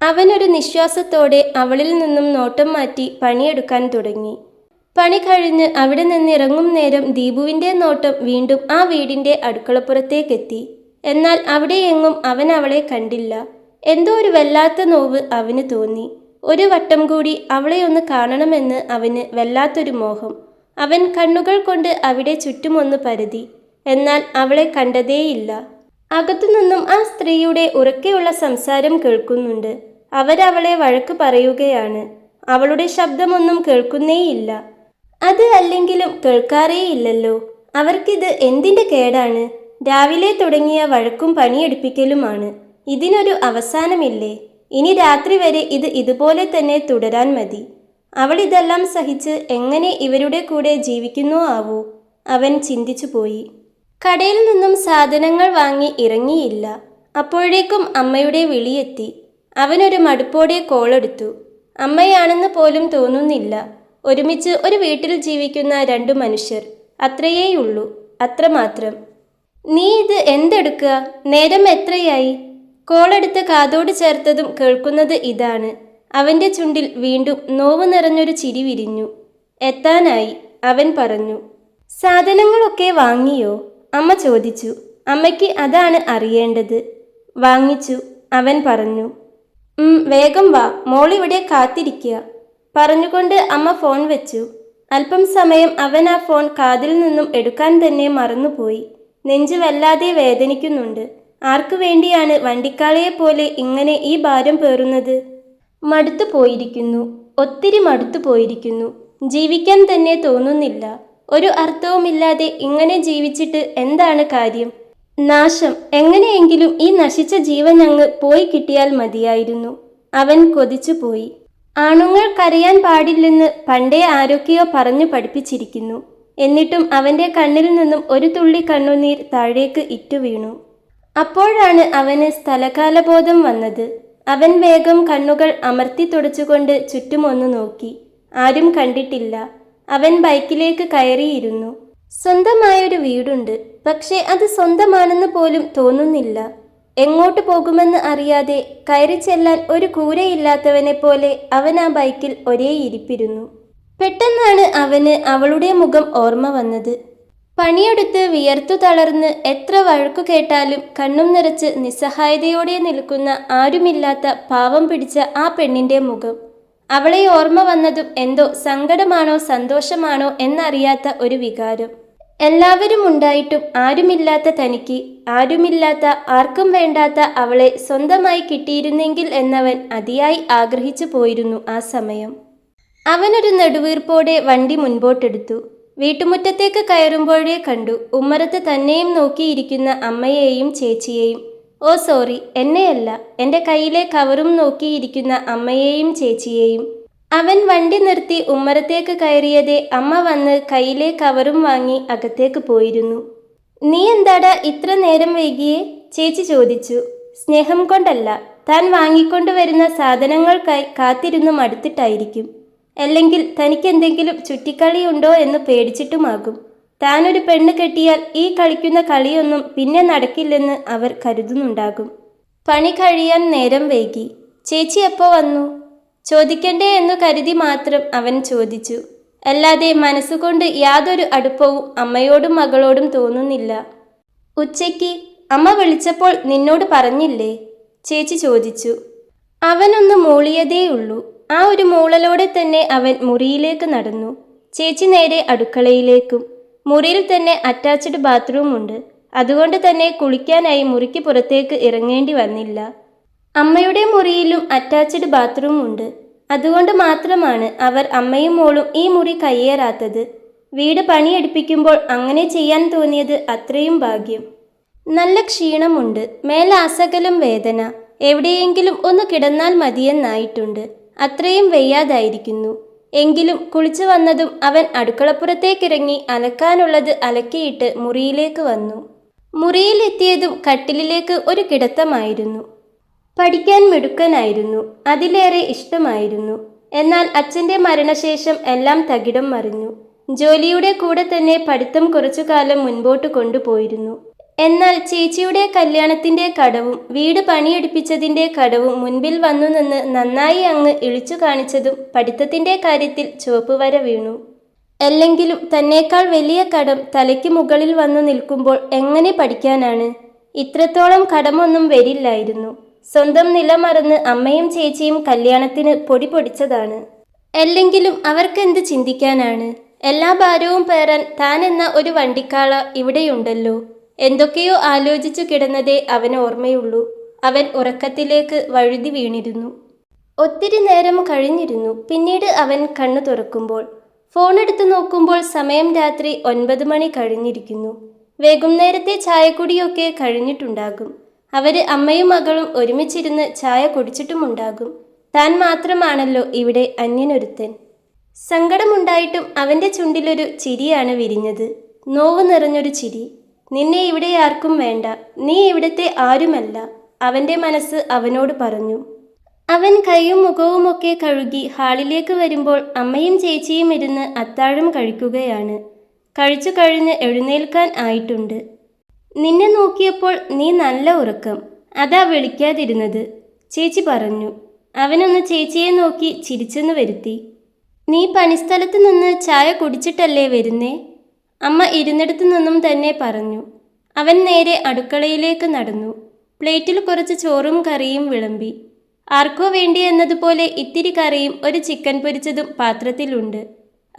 അവനൊരു നിശ്വാസത്തോടെ അവളിൽ നിന്നും നോട്ടം മാറ്റി പണിയെടുക്കാൻ തുടങ്ങി. പണി കഴിഞ്ഞ് അവിടെ നിന്നിറങ്ങും നേരം ദീപുവിൻ്റെ നോട്ടം വീണ്ടും ആ വീടിൻ്റെ അടുക്കളപ്പുറത്തേക്കെത്തി. എന്നാൽ അവിടെയെങ്ങും അവൻ അവളെ കണ്ടില്ല. എന്തോ ഒരു വല്ലാത്ത നോവ് അവന് തോന്നി. ഒരു വട്ടം കൂടി അവളെ ഒന്ന് കാണണമെന്ന് അവന് വല്ലാത്തൊരു മോഹം. അവൻ കണ്ണുകൾ കൊണ്ട് അവിടെ ചുറ്റുമൊന്ന് പരതി. എന്നാൽ അവളെ കണ്ടതേയില്ല. അകത്തുനിന്നും ആ സ്ത്രീയുടെ ഉറക്കെയുള്ള സംസാരം കേൾക്കുന്നുണ്ട്. അവരവളെ വഴക്ക് പറയുകയാണ്. അവളുടെ ശബ്ദമൊന്നും കേൾക്കുന്നേയില്ല. അത് അല്ലെങ്കിലും കേൾക്കാറേയില്ലല്ലോ. അവർക്കിത് എന്തിൻ്റെ കേടാണ്? രാവിലെ തുടങ്ങിയ വഴക്കും പണിയെടുപ്പിക്കലുമാണ്. ഇതിനൊരു അവസാനമില്ലേ? ഇനി രാത്രി വരെ ഇത് ഇതുപോലെ തന്നെ തുടരാൻ മതി. അവൾ ഇതെല്ലാം സഹിച്ച് എങ്ങനെ ഇവരുടെ കൂടെ ജീവിക്കുന്നോ ആവോ? അവൻ ചിന്തിച്ചു പോയി. കടയിൽ നിന്നും സാധനങ്ങൾ വാങ്ങി ഇറങ്ങിയില്ല. അപ്പോഴേക്കും അമ്മയുടെ വിളിയെത്തി. അവനൊരു മടുപ്പോടെ കോളെടുത്തു. അമ്മയാണെന്ന് പോലും തോന്നുന്നില്ല. ഒരുമിച്ച് ഒരു വീട്ടിൽ ജീവിക്കുന്ന രണ്ടു മനുഷ്യർ, അത്രയേയുള്ളൂ, അത്രമാത്രം. നീ ഇത് എന്തെടുക്കുക? നേരം എത്രയായി? കോളെടുത്ത് കാതോട് ചേർത്തതും കേൾക്കുന്നത് ഇതാണ്. അവൻ്റെ ചുണ്ടിൽ വീണ്ടും നോവ് നിറഞ്ഞൊരു ചിരി വിരിഞ്ഞു. എത്താനായി, അവൻ പറഞ്ഞു. സാധനങ്ങളൊക്കെ വാങ്ങിയോ? അമ്മ ചോദിച്ചു. അമ്മയ്ക്ക് അതാണ് അറിയേണ്ടത്. വാങ്ങിച്ചു, അവൻ പറഞ്ഞു. വേഗം വാ, മോളിവിടെ കാത്തിരിക്കുക. പറഞ്ഞുകൊണ്ട് അമ്മ ഫോൺ വെച്ചു. അല്പം സമയം അവൻ ആ ഫോൺ കാതിൽ നിന്നും എടുക്കാൻ തന്നെ മറന്നുപോയി. നെഞ്ച് വല്ലാതെ വേദനിക്കുന്നുണ്ട്. ആർക്കു വേണ്ടിയാണ് വണ്ടിക്കാളയെപ്പോലെ ഇങ്ങനെ ഈ ഭാരം പേറുന്നത്? മടുത്തു പോയിരിക്കുന്നു, ഒത്തിരി മടുത്തു പോയിരിക്കുന്നു. ജീവിക്കാൻ തന്നെ തോന്നുന്നില്ല. ഒരു അർത്ഥവുമില്ലാതെ ഇങ്ങനെ ജീവിച്ചിട്ട് എന്താണ് കാര്യം? നാശം. എങ്ങനെയെങ്കിലും ഈ നശിച്ച ജീവൻ അങ്ങ് പോയി കിട്ടിയാൽ മതിയായിരുന്നു. അവൻ കൊതിച്ചുപോയി. ആണുങ്ങൾ കരയാൻ പാടില്ലെന്ന് പണ്ടേ ആരൊക്കെയോ പറഞ്ഞു പഠിപ്പിച്ചിരിക്കുന്നു. എന്നിട്ടും അവൻ്റെ കണ്ണിൽ നിന്നും ഒരു തുള്ളി കണ്ണുനീർ താഴേക്ക് ഇറ്റുവീണു. അപ്പോഴാണ് അവന് സ്ഥലകാലബോധം വന്നത്. അവൻ വേഗം കണ്ണുകൾ അമർത്തി തുടച്ചുകൊണ്ട് ചുറ്റുമൊന്നു നോക്കി. ആരും കണ്ടിട്ടില്ല. അവൻ ബൈക്കിലേക്ക് കയറിയിരുന്നു. സ്വന്തമായൊരു വീടുണ്ട്. പക്ഷേ അത് സ്വന്തമാണെന്ന് പോലും തോന്നുന്നില്ല. എങ്ങോട്ട് പോകുമെന്ന് അറിയാതെ കയറി ചെല്ലാൻ ഒരു കൂരയില്ലാത്തവനെ പോലെ അവൻ ആ ബൈക്കിൽ ഒരേ ഇരിപ്പിരുന്നു. പെട്ടെന്നാണ് അവന് അവളുടെ മുഖം ഓർമ്മ വന്നത്. പണിയെടുത്ത് വിയർത്തു തളർന്ന് എത്ര വഴക്കു കേട്ടാലും കണ്ണും നിറച്ച് നിസ്സഹായതയോടെ നിൽക്കുന്ന ആരുമില്ലാത്ത പാവം പിടിച്ച ആ പെണ്ണിന്റെ മുഖം. അവളെ ഓർമ്മ വന്നതും എന്തോ സങ്കടമാണോ സന്തോഷമാണോ എന്നറിയാത്ത ഒരു വികാരം. എല്ലാവരും ഉണ്ടായിട്ടും ആരുമില്ലാത്ത തനിക്ക്, ആരുമില്ലാത്ത ആർക്കും വേണ്ടാത്ത അവളെ സ്വന്തമായി കിട്ടിയിരുന്നെങ്കിൽ എന്നവൻ അതിയായി ആഗ്രഹിച്ചു പോയിരുന്നു ആ സമയം. അവനൊരു നെടുവീർപ്പോടെ വണ്ടി മുൻപോട്ടെടുത്തു. വീട്ടുമുറ്റത്തേക്ക് കയറുമ്പോഴേ കണ്ടു ഉമ്മറത്ത് തന്നെയും നോക്കിയിരിക്കുന്ന അമ്മയെയും ചേച്ചിയെയും. ഓ സോറി, എന്നെയല്ല, എൻ്റെ കയ്യിലെ കവറും നോക്കിയിരിക്കുന്ന അമ്മയെയും ചേച്ചിയെയും. അവൻ വണ്ടി നിർത്തി ഉമ്മറത്തേക്ക് കയറിയതേ അമ്മ വന്ന് കയ്യിലെ കവറും വാങ്ങി അകത്തേക്ക് പോയിരുന്നു. നീ എന്താടാ ഇത്ര നേരം വൈകിയേ? ചേച്ചി ചോദിച്ചു. സ്നേഹം കൊണ്ടല്ല, താൻ വാങ്ങിക്കൊണ്ടുവരുന്ന സാധനങ്ങൾക്കായി കാത്തിരുന്നു മടുത്തിട്ടായിരിക്കും. അല്ലെങ്കിൽ തനിക്കെന്തെങ്കിലും ചുറ്റിക്കളിയുണ്ടോ എന്ന് പേടിച്ചിട്ടുമാകും. താനൊരു പെണ്ണ് കെട്ടിയാൽ ഈ കളിക്കുന്ന കളിയൊന്നും പിന്നെ നടക്കില്ലെന്ന് അവർ കരുതുന്നുണ്ടാകും. പണി കഴിയാൻ നേരം വൈകി. ചേച്ചി എപ്പോൾ വന്നു? ചോദിക്കണ്ടേ എന്നു കരുതി മാത്രം അവൻ ചോദിച്ചു. അല്ലാതെ മനസ്സുകൊണ്ട് യാതൊരു അടുപ്പവും അമ്മയോടും മകളോടും തോന്നുന്നില്ല. ഉച്ചയ്ക്ക് അമ്മ വിളിച്ചപ്പോൾ നിന്നോട് പറഞ്ഞില്ലേ? ചേച്ചി ചോദിച്ചു. അവനൊന്ന് മൂളിയതേയുള്ളൂ. ആ ഒരു മൂളലോടെ തന്നെ അവൻ മുറിയിലേക്ക് നടന്നു. ചേച്ചി നേരെ അടുക്കളയിലേക്കും. മുറിയിൽ തന്നെ അറ്റാച്ച്ഡ് ബാത്റൂം ഉണ്ട്. അതുകൊണ്ട് തന്നെ കുളിക്കാനായി മുറിക്ക് പുറത്തേക്ക് ഇറങ്ങേണ്ടി വന്നില്ല. അമ്മയുടെ മുറിയിലും അറ്റാച്ച്ഡ് ബാത്റൂം ഉണ്ട്. അതുകൊണ്ട് മാത്രമാണ് അവർ അമ്മയും മോളും ഈ മുറി കയ്യേറാത്തത്. വീട് പണിയെടുപ്പിക്കുമ്പോൾ അങ്ങനെ ചെയ്യാൻ തോന്നിയത് അത്രയും ഭാഗ്യം. നല്ല ക്ഷീണമുണ്ട്, മേലാസകലം വേദന. എവിടെയെങ്കിലും ഒന്ന് കിടന്നാൽ മതിയെന്നായിട്ടുണ്ട്. അത്രയും വയ്യാതായിരിക്കുന്നു. എങ്കിലും കുളിച്ചു വന്നതും അവൻ അടുക്കളപ്പുറത്തേക്കിറങ്ങി അലക്കാനുള്ളത് അലക്കിയിട്ട് മുറിയിലേക്ക് വന്നു. മുറിയിലെത്തിയതും കട്ടിലിലേക്ക് ഒരു കിടത്തമായിരുന്നു. പഠിക്കാൻ മിടുക്കനായിരുന്നു, അതിലേറെ ഇഷ്ടമായിരുന്നു. എന്നാൽ അച്ഛൻ്റെ മരണശേഷം എല്ലാം തകിടം മറിഞ്ഞു. ജോലിയുടെ കൂടെ തന്നെ പഠിത്തം കുറച്ചു കാലം മുൻപോട്ട് കൊണ്ടുപോയിരുന്നു. എന്നാൽ ചേച്ചിയുടെ കല്യാണത്തിൻ്റെ കടവും വീട് പണിയെടുപ്പിച്ചതിൻ്റെ കടവും മുൻപിൽ വന്നു നിന്ന് നന്നായി അങ്ങ് ഇളിച്ചു കാണിച്ചതും പഠിത്തത്തിൻ്റെ കാര്യത്തിൽ ചുവപ്പുവര വീണു. അല്ലെങ്കിലും തന്നേക്കാൾ വലിയ കടം തലയ്ക്ക് മുകളിൽ വന്നു നിൽക്കുമ്പോൾ എങ്ങനെ പഠിക്കാനാണ്? ഇത്രത്തോളം കടമൊന്നും വരില്ലായിരുന്നു. സ്വന്തം നില മറന്ന് അമ്മയും ചേച്ചിയും കല്യാണത്തിന് പൊടി പൊടിച്ചതാണ്. അല്ലെങ്കിലും അവർക്കെന്ത് ചിന്തിക്കാനാണ്? എല്ലാ ഭാരവും പേറാൻ താൻ എന്ന ഒരു വണ്ടിക്കാള ഇവിടെയുണ്ടല്ലോ. എന്തൊക്കെയോ ആലോചിച്ചു കിടന്നതേ അവന് ഓർമ്മയുള്ളൂ. അവൻ ഉറക്കത്തിലേക്ക് വഴുതി വീണിരുന്നു. ഒത്തിരി നേരം കഴിഞ്ഞിരുന്നു. പിന്നീട് അവൻ കണ്ണു തുറക്കുമ്പോൾ ഫോണെടുത്ത് നോക്കുമ്പോൾ സമയം രാത്രി 9 മണി കഴിഞ്ഞിരിക്കുന്നു. വൈകുന്നേരത്തെ ചായക്കുടിയൊക്കെ കഴിഞ്ഞിട്ടുണ്ടാകും. അവര് അമ്മയും മകളും ഒരുമിച്ചിരുന്ന് ചായ കുടിച്ചിട്ടുമുണ്ടാകും. താൻ മാത്രമാണല്ലോ ഇവിടെ അന്യനൊരുത്തൻ. സങ്കടമുണ്ടായിട്ടും അവൻ്റെ ചുണ്ടിലൊരു ചിരിയാണ് വിരിഞ്ഞത്. നോവ് നിറഞ്ഞൊരു ചിരി. നിന്നെ ഇവിടെ ആർക്കും വേണ്ട, നീ ഇവിടുത്തെ ആരുമല്ല, അവൻ്റെ മനസ്സ് അവനോട് പറഞ്ഞു. അവൻ കൈയും മുഖവുമൊക്കെ കഴുകി ഹാളിലേക്ക് വരുമ്പോൾ അമ്മയും ചേച്ചിയും ഇരുന്ന് അത്താഴം കഴിക്കുകയാണ്. കഴിച്ചു കഴിഞ്ഞ് എഴുന്നേൽക്കാൻ ആയിട്ടുണ്ട്. നിന്നെ നോക്കിയപ്പോൾ നീ നല്ല ഉറക്കം, അതാ വിളിക്കാതിരുന്നത്, ചേച്ചി പറഞ്ഞു. അവനൊന്ന് ചേച്ചിയെ നോക്കി ചിരിച്ചെന്ന് വരുത്തി. നീ പണിസ്ഥലത്ത് നിന്ന് ചായ കുടിച്ചിട്ടല്ലേ വരുന്നേ? അമ്മ ഇരുന്നിടത്തു നിന്നും തന്നെ പറഞ്ഞു. അവൻ നേരെ അടുക്കളയിലേക്ക് നടന്നു. പ്ലേറ്റിൽ കുറച്ച് ചോറും കറിയും വിളമ്പി. ആർക്കോ വേണ്ടി എന്നതുപോലെ ഇത്തിരി കറിയും ഒരു ചിക്കൻ പൊരിച്ചതും പാത്രത്തിലുണ്ട്.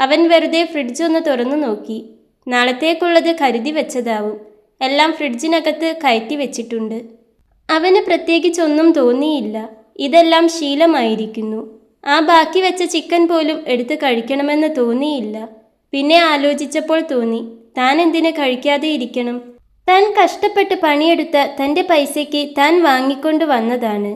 അവൻ വെറുതെ ഫ്രിഡ്ജ് ഒന്ന് തുറന്നു നോക്കി. നാളത്തേക്കുള്ളത് കരുതി വെച്ചതാവും. എല്ലാം ഫ്രിഡ്ജിനകത്ത് കയറ്റി വെച്ചിട്ടുണ്ട്. അവന് പ്രത്യേകിച്ചൊന്നും തോന്നിയില്ല. ഇതെല്ലാം ശീലമായിരിക്കുന്നു. ആ ബാക്കി വെച്ച ചിക്കൻ പോലും എടുത്ത് കഴിക്കണമെന്ന് തോന്നിയില്ല. പിന്നെ ആലോചിച്ചപ്പോൾ തോന്നി, താൻ എന്തിന് കഴിക്കാതെ ഇരിക്കണം? താൻ കഷ്ടപ്പെട്ട് പണിയെടുത്ത തൻ്റെ പൈസയ്ക്ക് താൻ വാങ്ങിക്കൊണ്ട് വന്നതാണ്.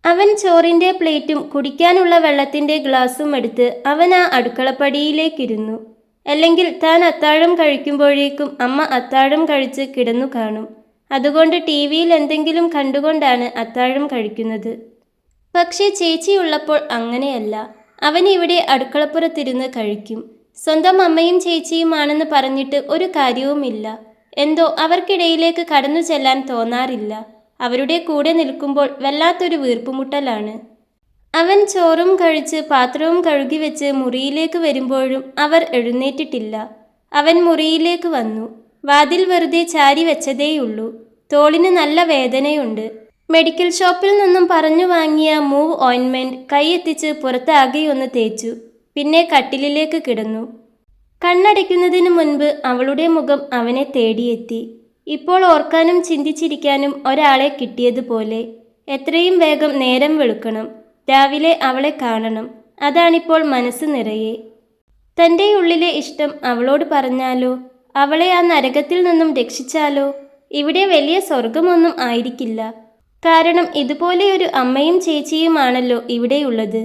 അവൻ ചോറിൻ്റെ പ്ലേറ്റും കുടിക്കാനുള്ള വെള്ളത്തിൻ്റെ ഗ്ലാസും എടുത്ത് അവൻ ആ അടുക്കളപ്പടിയിലേക്കിരുന്നു. അല്ലെങ്കിൽ താൻ അത്താഴം കഴിക്കുമ്പോഴേക്കും അമ്മ അത്താഴം കഴിച്ച് കിടന്നു കാണും. അതുകൊണ്ട് ടിവിയിൽ എന്തെങ്കിലും കണ്ടുകൊണ്ടാണ് അത്താഴം കഴിക്കുന്നത്. പക്ഷേ ചേച്ചിയുള്ളപ്പോൾ അങ്ങനെയല്ല. അവൻ ഇവിടെ അടുക്കളപ്പുറത്തിരുന്ന് കഴിക്കും. സ്വന്തം അമ്മയും ചേച്ചിയുമാണെന്ന് പറഞ്ഞിട്ട് ഒരു കാര്യവുമില്ല. എന്തോ അവർക്കിടയിലേക്ക് കടന്നു ചെല്ലാൻ തോന്നാറില്ല. അവരുടെ കൂടെ നിൽക്കുമ്പോൾ വല്ലാത്തൊരു വീർപ്പുമുട്ടലാണ്. അവൻ ചോറും കഴിച്ച് പാത്രവും കഴുകി വെച്ച് മുറിയിലേക്ക് വരുമ്പോഴും അവർ എഴുന്നേറ്റിട്ടില്ല. അവൻ മുറിയിലേക്ക് വന്നു. വാതിൽ വെറുതെ ചാരി വെച്ചതേയുള്ളൂ. തോളിന് നല്ല വേദനയുണ്ട്. മെഡിക്കൽ ഷോപ്പിൽ നിന്നും പറഞ്ഞു വാങ്ങിയ മൂവ് ഓയിൻമെൻറ്റ് കൈയെത്തിച്ച് പുറത്താകെയൊന്ന് തേച്ചു. പിന്നെ കട്ടിലിലേക്ക് കിടന്നു. കണ്ണടയ്ക്കുന്നതിന് മുൻപ് അവളുടെ മുഖം അവനെ തേടിയെത്തി. ഇപ്പോൾ ഓർക്കാനും ചിന്തിച്ചിരിക്കാനും ഒരാളെ കിട്ടിയതുപോലെ. എത്രയും വേഗം നേരം വെളുക്കണം. രാവിലെ അവളെ കാണണം. അതാണിപ്പോൾ മനസ്സ് നിറയെ. തൻ്റെ ഉള്ളിലെ ഇഷ്ടം അവളോട് പറഞ്ഞാലോ? അവളെ ആ നരകത്തിൽ നിന്നും രക്ഷിച്ചാലോ? ഇവിടെ വലിയ സ്വർഗമൊന്നും ആയിരിക്കില്ല. കാരണം ഇതുപോലെയൊരു അമ്മയും ചേച്ചിയുമാണല്ലോ ഇവിടെയുള്ളത്.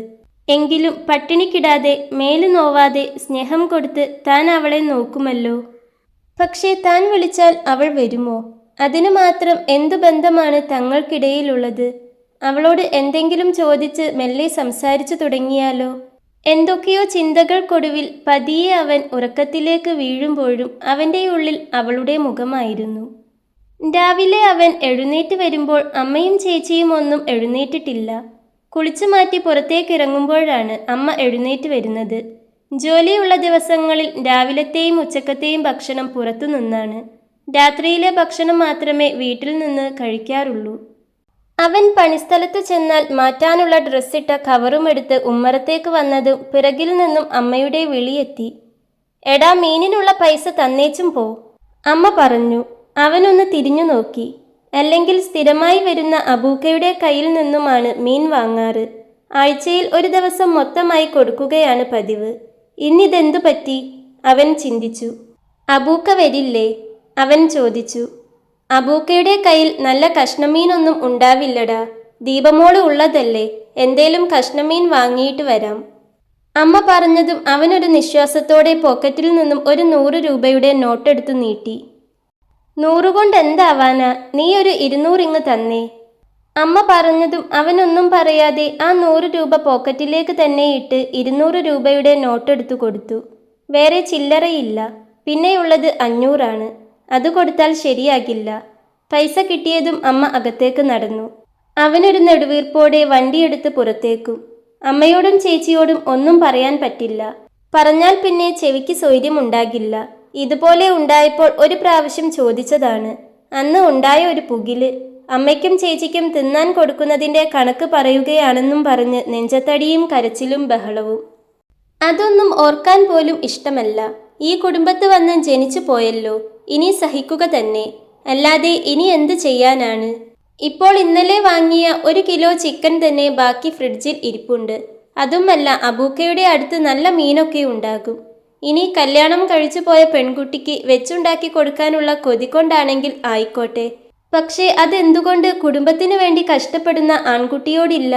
എങ്കിലും പട്ടിണിക്കിടാതെ മേല് നോവാതെ സ്നേഹം കൊടുത്ത് താൻ അവളെ നോക്കുമല്ലോ. പക്ഷേ താൻ വിളിച്ചാൽ അവൾ വരുമോ? അതിനു മാത്രം എന്തു ബന്ധമാണ് തങ്ങൾക്കിടയിലുള്ളത്? അവളോട് എന്തെങ്കിലും ചോദിച്ച് മെല്ലെ സംസാരിച്ചു തുടങ്ങിയാലോ? എന്തൊക്കെയോ ചിന്തകൾക്കൊടുവിൽ പതിയെ അവൻ ഉറക്കത്തിലേക്ക് വീഴുമ്പോഴും അവൻ്റെ ഉള്ളിൽ അവളുടെ മുഖമായിരുന്നു. രാവിലെ അവൻ എഴുന്നേറ്റ് വരുമ്പോൾ അമ്മയും ചേച്ചിയും ഒന്നും എഴുന്നേറ്റിട്ടില്ല. കുളിച്ചു മാറ്റി പുറത്തേക്കിറങ്ങുമ്പോഴാണ് അമ്മ എഴുന്നേറ്റ് വരുന്നത്. ജോലിയുള്ള ദിവസങ്ങളിൽ രാവിലത്തെയും ഉച്ചക്കത്തെയും ഭക്ഷണം പുറത്തു നിന്നാണ്. രാത്രിയിലെ ഭക്ഷണം മാത്രമേ വീട്ടിൽ നിന്ന് കഴിക്കാറുള്ളൂ. അവൻ പണിസ്ഥലത്ത് ചെന്നാൽ മാറ്റാനുള്ള ഡ്രസ്സിട്ട കവറുമെടുത്ത് ഉമ്മറത്തേക്ക് വന്നതും പിറകിൽ നിന്നും അമ്മയുടെ വിളിയെത്തി. എടാ, മീനിനുള്ള പൈസ തന്നേച്ചും പോ, അമ്മ പറഞ്ഞു. അവനൊന്ന് തിരിഞ്ഞു നോക്കി. അല്ലെങ്കിൽ സ്ഥിരമായി വരുന്ന അബൂക്കയുടെ കയ്യിൽ നിന്നുമാണ് മീൻ വാങ്ങാറ്. ആഴ്ചയിൽ ഒരു ദിവസം മൊത്തമായി കൊടുക്കുകയാണ് പതിവ്. ഇന്നിതെന്തു പറ്റി? അവൻ ചിന്തിച്ചു. അബൂക്ക വരില്ലേ? അവൻ ചോദിച്ചു. അബൂക്കയുടെ കയ്യിൽ നല്ല കഷ്ണമീനൊന്നും ഉണ്ടാവില്ലടാ. ദീപമോള് ഉള്ളതല്ലേ, എന്തേലും കഷ്ണമീൻ വാങ്ങിയിട്ട് വരാം, അമ്മ പറഞ്ഞതും അവനൊരു നിശ്വാസത്തോടെ പോക്കറ്റിൽ നിന്നും ഒരു 100 രൂപയുടെ നോട്ടെടുത്തു നീട്ടി. 100 കൊണ്ട് എന്താവാനാ, നീ ഒരു 200 ഇങ്ങ് തന്നേ, അമ്മ പറഞ്ഞതും അവനൊന്നും പറയാതെ ആ 100 രൂപ പോക്കറ്റിലേക്ക് തന്നെ ഇട്ട് 200 രൂപയുടെ നോട്ടെടുത്തു കൊടുത്തു. വേറെ ചില്ലറയില്ല. പിന്നെയുള്ളത് 500 ആണ്. അത് കൊടുത്താൽ ശരിയാകില്ല. പൈസ കിട്ടിയതും അമ്മ അകത്തേക്ക് നടന്നു. അവനൊരു നെടുവീർപ്പോടെ വണ്ടിയെടുത്ത് പുറത്തേക്കും. അമ്മയോടും ചേച്ചിയോടും ഒന്നും പറയാൻ പറ്റില്ല. പറഞ്ഞാൽ പിന്നെ ചെവിക്ക് സ്വൈര്യമുണ്ടാകില്ല. ഇതുപോലെ ഉണ്ടായപ്പോൾ ഒരു പ്രാവശ്യം ചോദിച്ചതാണ്. അന്ന് ഉണ്ടായ ഒരു പുകില്. അമ്മയ്ക്കും ചേച്ചിക്കും തിന്നാൻ കൊടുക്കുന്നതിൻ്റെ കണക്ക് പറയുകയാണെന്നും പറഞ്ഞ് നെഞ്ചത്തടിയും കരച്ചിലും ബഹളവും. അതൊന്നും ഓർക്കാൻ പോലും ഇഷ്ടമല്ല. ഈ കുടുംബത്ത് വന്ന് ജനിച്ചു പോയല്ലോ, ഇനി സഹിക്കുക തന്നെ. അല്ലാതെ ഇനി എന്ത് ചെയ്യാനാണ്? ഇപ്പോൾ ഇന്നലെ വാങ്ങിയ 1 കിലോ ചിക്കൻ തന്നെ ബാക്കി ഫ്രിഡ്ജിൽ ഇരിപ്പുണ്ട്. അതുമല്ല, അബൂക്കയുടെ അടുത്ത് നല്ല മീനൊക്കെ ഉണ്ടാകും. ഇനി കല്യാണം കഴിച്ചു പോയ പെൺകുട്ടിക്ക് വെച്ചുണ്ടാക്കി കൊടുക്കാനുള്ള കൊതി കൊണ്ടാണെങ്കിൽ ആയിക്കോട്ടെ. പക്ഷേ അതെന്തുകൊണ്ട് കുടുംബത്തിനു വേണ്ടി കഷ്ടപ്പെടുന്ന ആൺകുട്ടിയോടില്ല?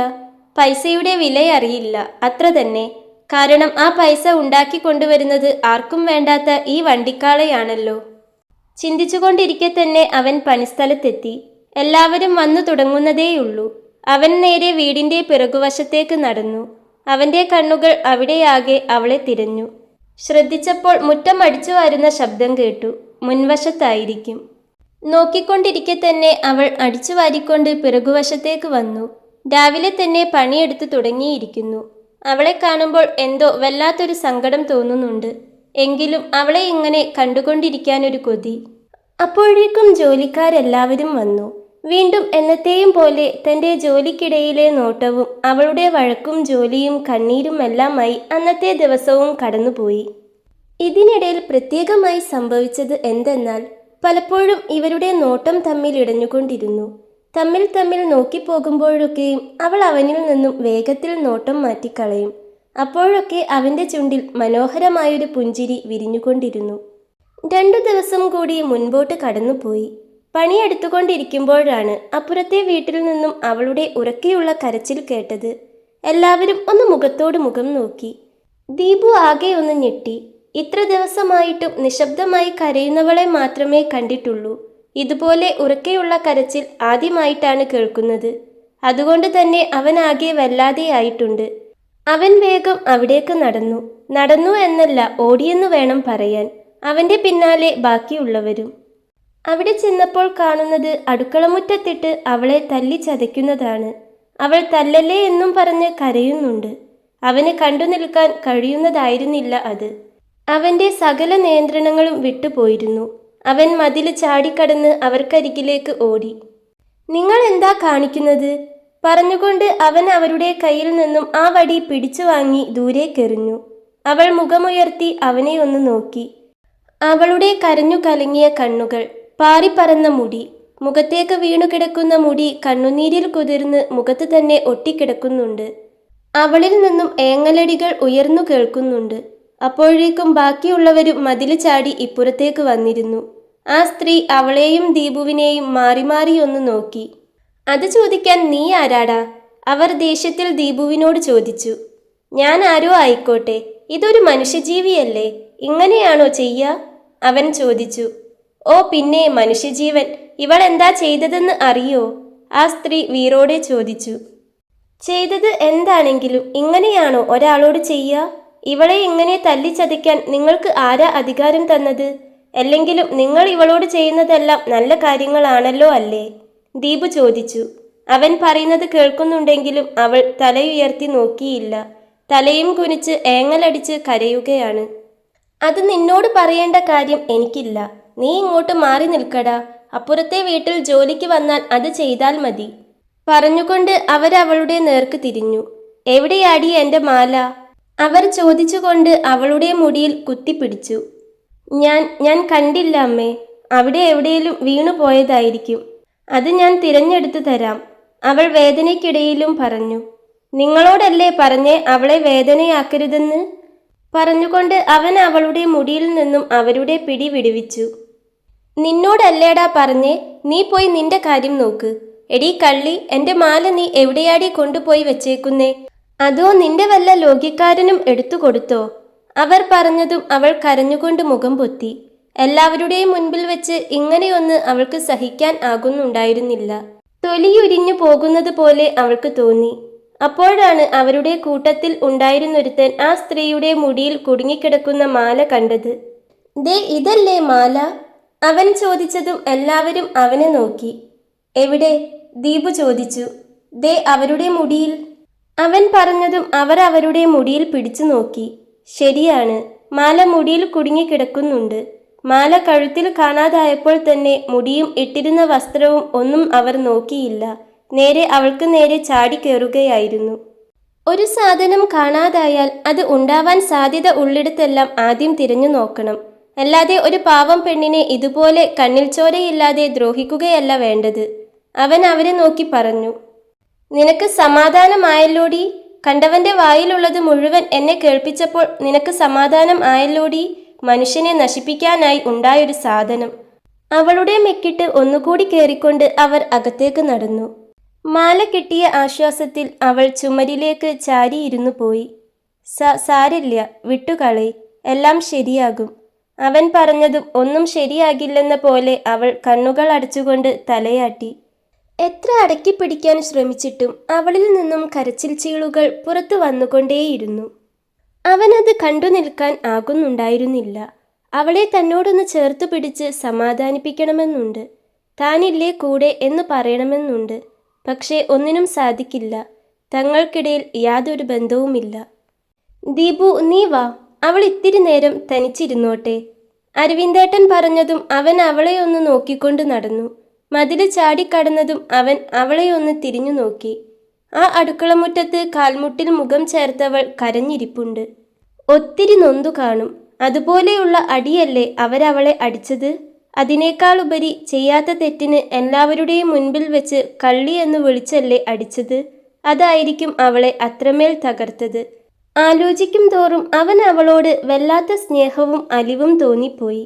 പൈസയുടെ വിലയറിയില്ല, അത്ര തന്നെ. കാരണം ആ പൈസ ഉണ്ടാക്കി കൊണ്ടുവരുന്നത് ആർക്കും വേണ്ടാത്ത ഈ വണ്ടിക്കാളയാണല്ലോ. ചിന്തിച്ചുകൊണ്ടിരിക്കെ തന്നെ അവൻ പണിസ്ഥലത്തെത്തി. എല്ലാവരും വന്നു തുടങ്ങുന്നതേയുള്ളൂ. അവൻ നേരെ വീടിൻ്റെ പിറകുവശത്തേക്ക് നടന്നു. അവൻ്റെ കണ്ണുകൾ അവിടെയാകെ അവളെ തിരഞ്ഞു. ശ്രദ്ധിച്ചപ്പോൾ മുറ്റം അടിച്ചു വാരുന്ന ശബ്ദം കേട്ടു. മുൻവശത്തായിരിക്കും. നോക്കിക്കൊണ്ടിരിക്കെ തന്നെ അവൾ അടിച്ചു വാരിക്കൊണ്ട് പിറകുവശത്തേക്ക് വന്നു. രാവിലെ തന്നെ പണിയെടുത്ത് തുടങ്ങിയിരിക്കുന്നു. അവളെ കാണുമ്പോൾ എന്തോ വല്ലാത്തൊരു സങ്കടം തോന്നുന്നുണ്ട്. എങ്കിലും അവളെ ഇങ്ങനെ കണ്ടുകൊണ്ടിരിക്കാനൊരു കൊതി. അപ്പോഴേക്കും ജോലിക്കാരെല്ലാവരും വന്നു. വീണ്ടും എന്നത്തെയും പോലെ തൻ്റെ ജോലിക്കിടയിലെ നോട്ടവും അവളുടെ വഴക്കും ജോലിയും കണ്ണീരും എല്ലാമായി അന്നത്തെ ദിവസവും കടന്നുപോയി. ഇതിനിടയിൽ പ്രത്യേകമായി സംഭവിച്ചത് എന്തെന്നാൽ പലപ്പോഴും ഇവരുടെ നോട്ടം തമ്മിൽ ഇടഞ്ഞുകൊണ്ടിരുന്നു. തമ്മിൽ നോക്കിപ്പോകുമ്പോഴൊക്കെയും അവൾ അവനിൽ നിന്നും വേഗത്തിൽ നോട്ടം മാറ്റിക്കളയും. അപ്പോഴൊക്കെ അവൻ്റെ ചുണ്ടിൽ മനോഹരമായൊരു പുഞ്ചിരി വിരിഞ്ഞുകൊണ്ടിരുന്നു. 2 ദിവസം കൂടി മുൻപോട്ട് കടന്നുപോയി. പണിയെടുത്തുകൊണ്ടിരിക്കുമ്പോഴാണ് അപ്പുറത്തെ വീട്ടിൽ നിന്നും അവളുടെ ഉറക്കെയുള്ള കരച്ചിൽ കേട്ടത്. എല്ലാവരും ഒന്ന് മുഖത്തോട് മുഖം നോക്കി. ദീപു ആകെ ഒന്ന് ഞെട്ടി. ഇത്ര ദിവസമായിട്ടും നിശബ്ദമായി കരയുന്നവളെ മാത്രമേ കണ്ടിട്ടുള്ളൂ. ഇതുപോലെ ഉറക്കെയുള്ള കരച്ചിൽ ആദ്യമായിട്ടാണ് കേൾക്കുന്നത്. അതുകൊണ്ട് തന്നെ അവനാകെ വല്ലാതെയായിട്ടുണ്ട്. അവൻ വേഗം അവിടേക്ക് നടന്നു എന്നല്ല, ഓടിയെന്ന് വേണം പറയാൻ. അവൻ്റെ പിന്നാലെ ബാക്കിയുള്ളവരും. അവിടെ ചെന്നപ്പോൾ കാണുന്നത് അടുക്കളമുറ്റത്തിട്ട് അവളെ തല്ലി ചതയ്ക്കുന്നതാണ്. അവൾ തല്ലല്ലേ എന്നും പറഞ്ഞ് കരയുന്നുണ്ട്. അവന് കണ്ടു നിൽക്കാൻ കഴിയുന്നതായിരുന്നില്ല അത്. അവൻ്റെ സകല നിയന്ത്രണങ്ങളും വിട്ടുപോയിരുന്നു. അവൻ മതിൽ ചാടിക്കടന്ന് അവർക്കരികിലേക്ക് ഓടി. നിങ്ങൾ എന്താ കാണിക്കുന്നത്? പറഞ്ഞുകൊണ്ട് അവൻ അവരുടെ കയ്യിൽ നിന്നും ആ വടി പിടിച്ചു വാങ്ങി ദൂരേക്കെറിഞ്ഞു. അവൾ മുഖമുയർത്തി അവനെ ഒന്ന് നോക്കി. അവളുടെ കരഞ്ഞു കലങ്ങിയ കണ്ണുകൾ, പാറിപ്പറന്ന മുടി, മുഖത്തേക്ക് വീണുകിടക്കുന്ന മുടി കണ്ണുനീരിൽ കുതിർന്ന് മുഖത്ത് തന്നെ ഒട്ടിക്കിടക്കുന്നുണ്ട്. അവളിൽ നിന്നും ഏങ്ങലടികൾ ഉയർന്നു കേൾക്കുന്നുണ്ട്. അപ്പോഴേക്കും ബാക്കിയുള്ളവരും മതിൽ ചാടി ഇപ്പുറത്തേക്ക് വന്നിരുന്നു. ആ സ്ത്രീ അവളെയും ദീപുവിനെയും മാറി മാറി ഒന്ന് നോക്കി. അത് ചോദിക്കാൻ നീ ആരാടാ? അവർ ദേഷ്യത്തിൽ ദീപുവിനോട് ചോദിച്ചു. ഞാൻ ആരോ ആയിക്കോട്ടെ, ഇതൊരു മനുഷ്യജീവിയല്ലേ, ഇങ്ങനെയാണോ ചെയ്യുക? അവൻ ചോദിച്ചു. ഓ പിന്നെ മനുഷ്യജീവൻ, ഇവൾ എന്താ ചെയ്തതെന്ന് അറിയോ? ആ സ്ത്രീ വീറോടെ ചോദിച്ചു. ചെയ്തത് എന്താണെങ്കിലും ഇങ്ങനെയാണോ ഒരാളോട് ചെയ്യുക? ഇവളെ ഇങ്ങനെ തല്ലിച്ചതയ്ക്കാൻ നിങ്ങൾക്ക് ആരാ അധികാരം തന്നത്? അല്ലെങ്കിലും നിങ്ങൾ ഇവളോട് ചെയ്യുന്നതെല്ലാം നല്ല കാര്യങ്ങളാണല്ലോ അല്ലേ? ദീപു ചോദിച്ചു. അവൻ പറയുന്നത് കേൾക്കുന്നുണ്ടെങ്കിലും അവൾ തലയുയർത്തി നോക്കിയില്ല. തലയും കുനിച്ച് ഏങ്ങലടിച്ച് കരയുകയാണ്. അത് നിന്നോട് പറയേണ്ട കാര്യം എനിക്കില്ല. നീ ഇങ്ങോട്ട് മാറി നിൽക്കടാ. അപ്പുറത്തെ വീട്ടിൽ ജോലിക്ക് വന്നാൽ അത് ചെയ്താൽ മതി. പറഞ്ഞുകൊണ്ട് അവരവളുടെ നേർക്ക് തിരിഞ്ഞു. എവിടെയാടി എൻ്റെ മാല? അവർ ചോദിച്ചുകൊണ്ട് അവളുടെ മുടിയിൽ കുത്തിപ്പിടിച്ചു. ഞാൻ കണ്ടില്ല അമ്മേ. അവിടെ എവിടെയെങ്കിലും വീണു പോയതായിരിക്കും. അത് ഞാൻ തിരഞ്ഞെടുത്തു തരാം, അവൾ വേദനയ്ക്കിടയിലും പറഞ്ഞു. നിങ്ങളോടല്ലേ പറഞ്ഞേ അവളെ വേദനയാക്കരുതെന്ന്? പറഞ്ഞുകൊണ്ട് അവൻ അവളുടെ മുടിയിൽ നിന്നും അവരുടെ പിടി വിടുവിച്ചു. നിന്നോടല്ലേടാ പറഞ്ഞേ, നീ പോയി നിന്റെ കാര്യം നോക്ക്. എടീ കള്ളി, എൻ്റെ മാല നീ എവിടെയാടി കൊണ്ടുപോയി വെച്ചേക്കുന്നേ? അതോ നിന്റെ വല്ല ലോകിക്കാരനും എടുത്തു കൊടുത്തോ? അവർ പറഞ്ഞതും അവൾ കരഞ്ഞുകൊണ്ട് മുഖം പൊത്തി. എല്ലാവരുടെയും മുൻപിൽ വെച്ച് ഇങ്ങനെയൊന്ന് അവൾക്ക് സഹിക്കാൻ ആകുന്നുണ്ടായിരുന്നില്ല. തൊലിയുരിഞ്ഞു പോകുന്നത് പോലെ അവൾക്ക് തോന്നി. അപ്പോഴാണ് അവരുടെ കൂട്ടത്തിൽ ഉണ്ടായിരുന്നൊരുത്തൻ ആ സ്ത്രീയുടെ മുടിയിൽ കുടുങ്ങിക്കിടക്കുന്ന മാല കണ്ടത്. ദേ ഇതല്ലേ മാല? അവൻ ചോദിച്ചതും എല്ലാവരും അവനെ നോക്കി. എവിടെ? ദീപു ചോദിച്ചു. ദേ അവരുടെ മുടിയിൽ. അവൻ പറഞ്ഞതും അവർ അവരുടെ മുടിയിൽ പിടിച്ചു നോക്കി. ശരിയാണ്, മാല മുടിയിൽ കുടുങ്ങിക്കിടക്കുന്നുണ്ട്. മാല കഴുത്തിൽ കാണാതായപ്പോൾ തന്നെ മുടിയും ഇട്ടിരുന്ന വസ്ത്രവും ഒന്നും അവർ നോക്കിയില്ല. നേരെ അവൾക്ക് നേരെ ചാടിക്കേറുകയായിരുന്നു. ഒരു സാധനം കാണാതായാൽ അത് ഉണ്ടാവാൻ സാധ്യത ഉള്ളിടത്തെല്ലാം ആദ്യം തിരഞ്ഞു നോക്കണം. അല്ലാതെ ഒരു പാവം പെണ്ണിനെ ഇതുപോലെ കണ്ണിൽ ചോരയില്ലാതെ ദ്രോഹിക്കുകയല്ല വേണ്ടത്. അവൻ അവരെ നോക്കി പറഞ്ഞു. നിനക്ക് സമാധാനമായല്ലോടി? കണ്ടവന്റെ വായിലുള്ളത് മുഴുവൻ എന്നെ കേൾപ്പിച്ചപ്പോൾ നിനക്ക് സമാധാനം ആയല്ലോടി? മനുഷ്യനെ നശിപ്പിക്കാനായി ഉണ്ടായൊരു സാധനം. അവളുടെ മെക്കിട്ട് ഒന്നുകൂടി കയറിക്കൊണ്ട് അവർ അകത്തേക്ക് നടന്നു. മാല കിട്ടിയ ആശ്വാസത്തിൽ അവൾ ചുമരിലേക്ക് ചാരിയിരുന്നു പോയി. സാരില്ല, വിട്ടുകളേ, എല്ലാം ശരിയാകും. അവൻ പറഞ്ഞതും ഒന്നും ശരിയാകില്ലെന്ന പോലെ അവൾ കണ്ണുകൾ അടച്ചുകൊണ്ട് തലയാട്ടി. എത്ര അടക്കി പിടിക്കാൻ ശ്രമിച്ചിട്ടും അവളിൽ നിന്നും കരച്ചിൽ ചീളുകൾ പുറത്തു വന്നുകൊണ്ടേയിരുന്നു. അവനത് കണ്ടു നിൽക്കാൻ ആകുന്നുണ്ടായിരുന്നില്ല. അവളെ തന്നോടൊന്ന് ചേർത്ത് പിടിച്ച് സമാധാനിപ്പിക്കണമെന്നുണ്ട്. താനില്ലേ കൂടെ എന്ന് പറയണമെന്നുണ്ട്. പക്ഷേ ഒന്നിനും സാധിക്കില്ല. തങ്ങൾക്കിടയിൽ യാതൊരു ബന്ധവുമില്ല. ദീപു, നീ വാ, അവൾ ഇത്തിരി നേരം തനിച്ചിരുന്നോട്ടെ. അരവിന്ദേട്ടൻ പറഞ്ഞതും അവൻ അവളെ ഒന്ന് നോക്കിക്കൊണ്ട് നടന്നു. മതിൽ ചാടിക്കടന്നതും അവൻ അവളെ ഒന്ന് തിരിഞ്ഞു നോക്കി. ആ അടുക്കളമുറ്റത്ത് കാൽമുട്ടിൽ മുഖം ചേർത്തവൾ കരഞ്ഞിരിപ്പുണ്ട്. ഒത്തിരി നൊന്തു കാണും. അതുപോലെയുള്ള അടിയല്ലേ അവരവളെ അടിച്ചത്? അതിനേക്കാളുപരി ചെയ്യാത്ത തെറ്റിന് എല്ലാവരുടെയും മുൻപിൽ വെച്ച് കള്ളി എന്ന് വിളിച്ചല്ലേ അടിച്ചത്? അതായിരിക്കും അവളെ അത്രമേൽ തകർത്തത്. ആലോചിക്കും തോറും അവൻ അവളോട് വല്ലാത്ത സ്നേഹവും അലിവും തോന്നിപ്പോയി.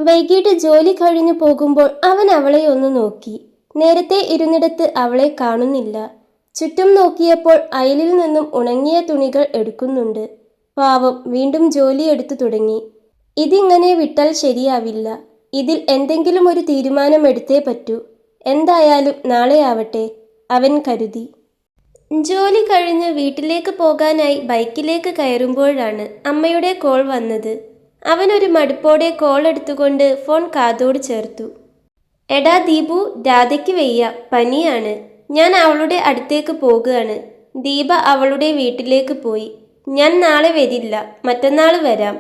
വൈകിട്ട് ജോലി കഴിഞ്ഞു പോകുമ്പോൾ അവൻ അവളെ ഒന്ന് നോക്കി. നേരത്തെ ഇരുന്നിടത്ത് അവളെ കാണുന്നില്ല. ചുറ്റും നോക്കിയപ്പോൾ അയലിൽ നിന്നും ഉണങ്ങിയ തുണികൾ എടുക്കുന്നുണ്ട്. പാവം, വീണ്ടും ജോലി എടുത്തു തുടങ്ങി. ഇതിങ്ങനെ വിട്ടാൽ ശരിയാവില്ല. ഇതിൽ എന്തെങ്കിലും ഒരു തീരുമാനമെടുത്തേ പറ്റൂ. എന്തായാലും നാളെ ആവട്ടെ, അവൻ കരുതി. ജോലി കഴിഞ്ഞ് വീട്ടിലേക്ക് പോകാനായി ബൈക്കിലേക്ക് കയറുമ്പോഴാണ് അമ്മയുടെ കോൾ വന്നത്. അവനൊരു മടുപ്പോടെ കോൾ എടുത്തുകൊണ്ട് ഫോൺ കാതോട് ചേർത്തു. എടാ ദീപു, രാധയ്ക്ക് വയ്യ, പനിയാണ്. ഞാൻ അവളുടെ അടുത്തേക്ക് പോകുകയാണ്. ദീപ അവളുടെ വീട്ടിലേക്ക് പോയി. ഞാൻ നാളെ വരില്ല, മറ്റന്നാൾ വരാം.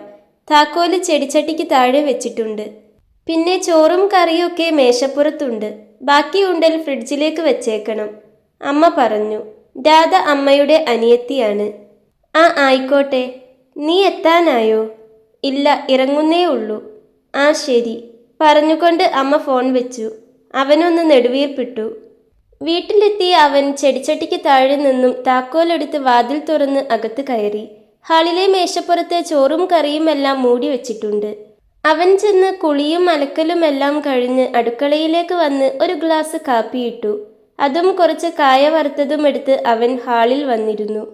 താക്കോല് ചെടിച്ചട്ടിക്ക് താഴെ വെച്ചിട്ടുണ്ട്. പിന്നെ ചോറും കറിയൊക്കെ മേശപ്പുറത്തുണ്ട്. ബാക്കി ഉണ്ടൽ ഫ്രിഡ്ജിലേക്ക് വെച്ചേക്കണം, അമ്മ പറഞ്ഞു. രാധ അമ്മയുടെ അനിയത്തിയാണ്. ആ ആയിക്കോട്ടെ. നീ എത്താനായോ? ഇല്ല, ഇറങ്ങുന്നേ ഉള്ളൂ. ആ ശരി, പറഞ്ഞുകൊണ്ട് അമ്മ ഫോൺ വെച്ചു. അവനൊന്ന് നെടുവീർപ്പിട്ടു. വീട്ടിലെത്തിയ അവൻ ചെടിച്ചട്ടിക്ക് താഴെ നിന്നും താക്കോലെടുത്ത് വാതിൽ തുറന്ന് അകത്ത് കയറി. ഹാളിലെ മേശപ്പുറത്ത് ചോറും കറിയുമെല്ലാം മൂടി വെച്ചിട്ടുണ്ട്. അവൻ ചെന്ന് കുളിയും അലക്കലുമെല്ലാം കഴിഞ്ഞ് അടുക്കളയിലേക്ക് വന്ന് ഒരു ഗ്ലാസ് കാപ്പിയിട്ടു. അതും കുറച്ച് കായ വറുത്തതും എടുത്ത് അവൻ ഹാളിൽ വന്നിരുന്നു.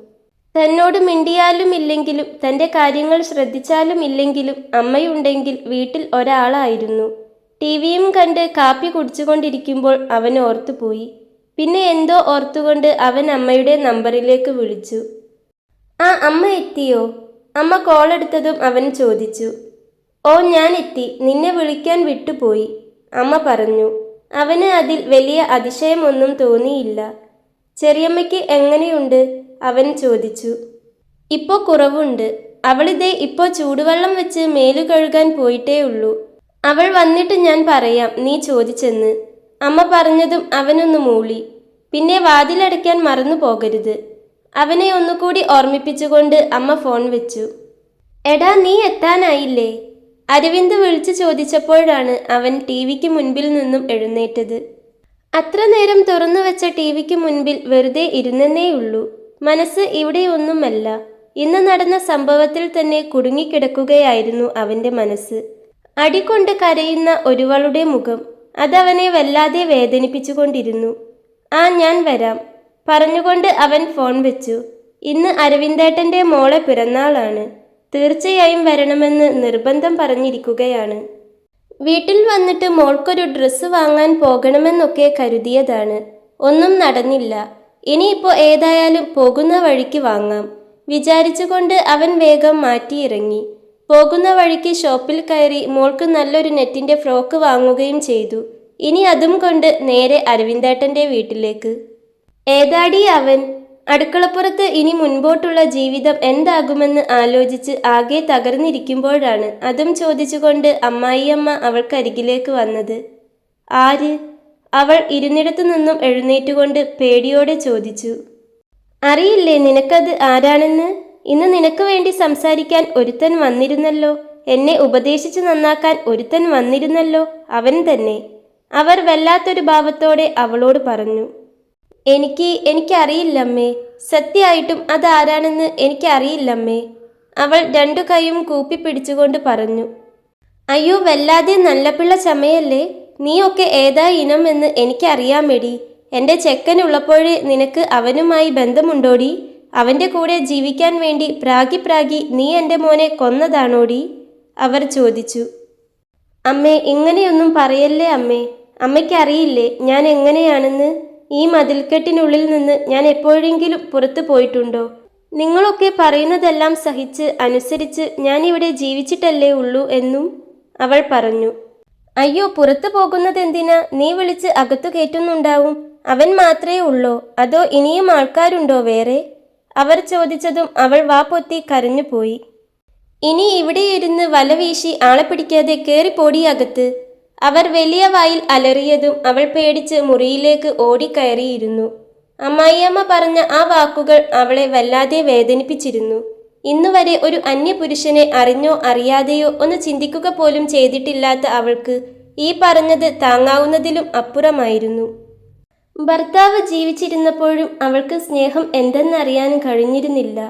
തന്നോട് മിണ്ടിയാലും ഇല്ലെങ്കിലും തൻ്റെ കാര്യങ്ങൾ ശ്രദ്ധിച്ചാലും ഇല്ലെങ്കിലും അമ്മയുണ്ടെങ്കിൽ വീട്ടിൽ ഒരാളായിരുന്നു. ടിവിയും കണ്ട് കാപ്പി കുടിച്ചുകൊണ്ടിരിക്കുമ്പോൾ അവൻ ഓർത്തുപോയി. പിന്നെ എന്തോ ഓർത്തുകൊണ്ട് അവൻ അമ്മയുടെ നമ്പറിലേക്ക് വിളിച്ചു. ആ, അമ്മ എത്തിയോ? അമ്മ കോളെടുത്തതും അവൻ ചോദിച്ചു. ഓ, ഞാൻ എത്തി, നിന്നെ വിളിക്കാൻ വിട്ടുപോയി, അമ്മ പറഞ്ഞു. അവന് അതിൽ വലിയ അതിശയമൊന്നും തോന്നിയില്ല. ചെറിയമ്മയ്ക്ക് എങ്ങനെയുണ്ട്? അവൻ ചോദിച്ചു. ഇപ്പോൾ കുറവുണ്ട്. അവളിതേ ഇപ്പോൾ ചൂടുവെള്ളം വെച്ച് മേലു കഴുകാൻ പോയിട്ടേ ഉള്ളൂ. അവൾ വന്നിട്ട് ഞാൻ പറയാം നീ ചോദിച്ചെന്ന്, അമ്മ പറഞ്ഞതും അവനൊന്ന് മൂളി. പിന്നെ വാതിലടയ്ക്കാൻ മറന്നു പോകരുത്, അവനെ ഒന്നുകൂടി ഓർമ്മിപ്പിച്ചുകൊണ്ട് അമ്മ ഫോൺ വെച്ചു. എടാ, നീ എത്താനായില്ലേ? അരവിന്ദ് വിളിച്ചു ചോദിച്ചപ്പോഴാണ് അവൻ ടിവിക്ക് മുൻപിൽ നിന്നും എഴുന്നേറ്റത്. അത്ര നേരം തുറന്നു വെച്ച ടിവിക്ക് മുൻപിൽ വെറുതെ ഇരുന്നെന്നേയുള്ളൂ. മനസ്സ് ഇവിടെയൊന്നുമല്ല. ഇന്ന് നടന്ന സംഭവത്തിൽ തന്നെ കുടുങ്ങിക്കിടക്കുകയായിരുന്നു അവൻ്റെ മനസ്സ്. അടികൊണ്ട് കരയുന്ന ഒരുവളുടെ മുഖം അതവനെ വല്ലാതെ വേദനിപ്പിച്ചുകൊണ്ടിരുന്നു. ആ, ഞാൻ വരാം, പറഞ്ഞുകൊണ്ട് അവൻ ഫോൺ വെച്ചു. ഇന്ന് അരവിന്ദേട്ടൻ്റെ മോളെ പിറന്നാളാണ്. തീർച്ചയായും വരണമെന്ന് നിർബന്ധം പറഞ്ഞിരിക്കുകയാണ്. വീട്ടിൽ വന്നിട്ട് മോൾക്കൊരു ഡ്രസ്സ് വാങ്ങാൻ പോകണമെന്നൊക്കെ കരുതിയതാണ്. ഒന്നും നടന്നില്ല. ഇനിയിപ്പോൾ ഏതായാലും പോകുന്ന വഴിക്ക് വാങ്ങാം വിചാരിച്ചുകൊണ്ട് അവൻ വേഗം മാറ്റിയിറങ്ങി. പോകുന്ന വഴിക്ക് ഷോപ്പിൽ കയറി മോൾക്ക് നല്ലൊരു നെറ്റിൻ്റെ ഫ്രോക്ക് വാങ്ങുകയും ചെയ്തു. ഇനി അതും കൊണ്ട് നേരെ അരവിന്ദേട്ടൻ്റെ വീട്ടിലേക്ക്. ഏതാടി അവൻ? അടുക്കളപ്പുറത്ത് ഇനി മുൻപോട്ടുള്ള ജീവിതം എന്താകുമെന്ന് ആലോചിച്ച് ആകെ തകർന്നിരിക്കുമ്പോഴാണ് അതും ചോദിച്ചുകൊണ്ട് അമ്മായിയമ്മ അവൾക്കരികിലേക്ക് വന്നത്. ആര്? അവൾ ഇരുന്നിടത്തു നിന്നും എഴുന്നേറ്റുകൊണ്ട് പേടിയോടെ ചോദിച്ചു. അറിയില്ലേ നിനക്കത് ആരാണെന്ന്? ഇന്ന് നിനക്ക് വേണ്ടി സംസാരിക്കാൻ ഒരുത്തൻ വന്നിരുന്നല്ലോ. എന്നെ ഉപദേശിച്ചു നന്നാക്കാൻ ഒരുത്തൻ വന്നിരുന്നല്ലോ, അവൻ തന്നെ. അവർ വല്ലാത്തൊരു ഭാവത്തോടെ അവളോട് പറഞ്ഞു. എനിക്കറിയില്ലമ്മേ, സത്യമായിട്ടും അതാരാണെന്ന് എനിക്കറിയില്ലമ്മേ, അവൾ രണ്ടു കൈയും കൂപ്പി പിടിച്ചുകൊണ്ട് പറഞ്ഞു. അയ്യോ, വല്ലാതെ നല്ല പിള്ള ചമയല്ലേ. നീയൊക്കെ ഏതാ ഇനം എന്ന് എനിക്കറിയാമെടി. എൻ്റെ ചെക്കനുള്ളപ്പോഴേ നിനക്ക് അവനുമായി ബന്ധമുണ്ടോടി? അവൻ്റെ കൂടെ ജീവിക്കാൻ വേണ്ടി പ്രാഗി നീ എൻ്റെ മോനെ കൊന്നതാണോടി? അവർ ചോദിച്ചു. അമ്മേ, ഇങ്ങനെയൊന്നും പറയല്ലേ അമ്മേ. അമ്മയ്ക്കറിയില്ലേ ഞാൻ എങ്ങനെയാണെന്ന്? ഈ മതിൽക്കെട്ടിനുള്ളിൽ നിന്ന് ഞാൻ എപ്പോഴെങ്കിലും പുറത്തു പോയിട്ടുണ്ടോ? നിങ്ങളൊക്കെ പറയുന്നതെല്ലാം സഹിച്ച് അനുസരിച്ച് ഞാനിവിടെ ജീവിച്ചിട്ടല്ലേ ഉള്ളൂ എന്നും അവൾ പറഞ്ഞു. അയ്യോ, പുറത്തു പോകുന്നതെന്തിനാ? നീ വിളിച്ച് അകത്തു കയറ്റുന്നുണ്ടാവും. അവൻ മാത്രമേ ഉള്ളോ അതോ ഇനിയും ആൾക്കാരുണ്ടോ വേറെ? അവർ ചോദിച്ചതും അവൾ വാ പൊത്തി കരഞ്ഞുപോയി. ഇനി ഇവിടെ ഇരുന്ന് വല വീശി ആളെ പിടിക്കാതെ കയറിപ്പോടി അകത്ത്. അവർ വലിയ വായിൽ അലറിയതും അവൾ പേടിച്ച് മുറിയിലേക്ക് ഓടിക്കയറിയിരുന്നു. അമ്മായിയമ്മ പറഞ്ഞ ആ വാക്കുകൾ അവളെ വല്ലാതെ വേദനിപ്പിച്ചിരുന്നു. ഇന്നുവരെ ഒരു അന്യപുരുഷനെ അറിഞ്ഞോ അറിയാതെയോ ഒന്ന് ചിന്തിക്കുക പോലും ചെയ്തിട്ടില്ലാത്ത അവൾക്ക് ഈ പറഞ്ഞത് താങ്ങാവുന്നതിലും അപ്പുറമായിരുന്നു. ഭർത്താവ് ജീവിച്ചിരുന്നപ്പോഴും അവൾക്ക് സ്നേഹം എന്തെന്നറിയാൻ കഴിഞ്ഞിരുന്നില്ല.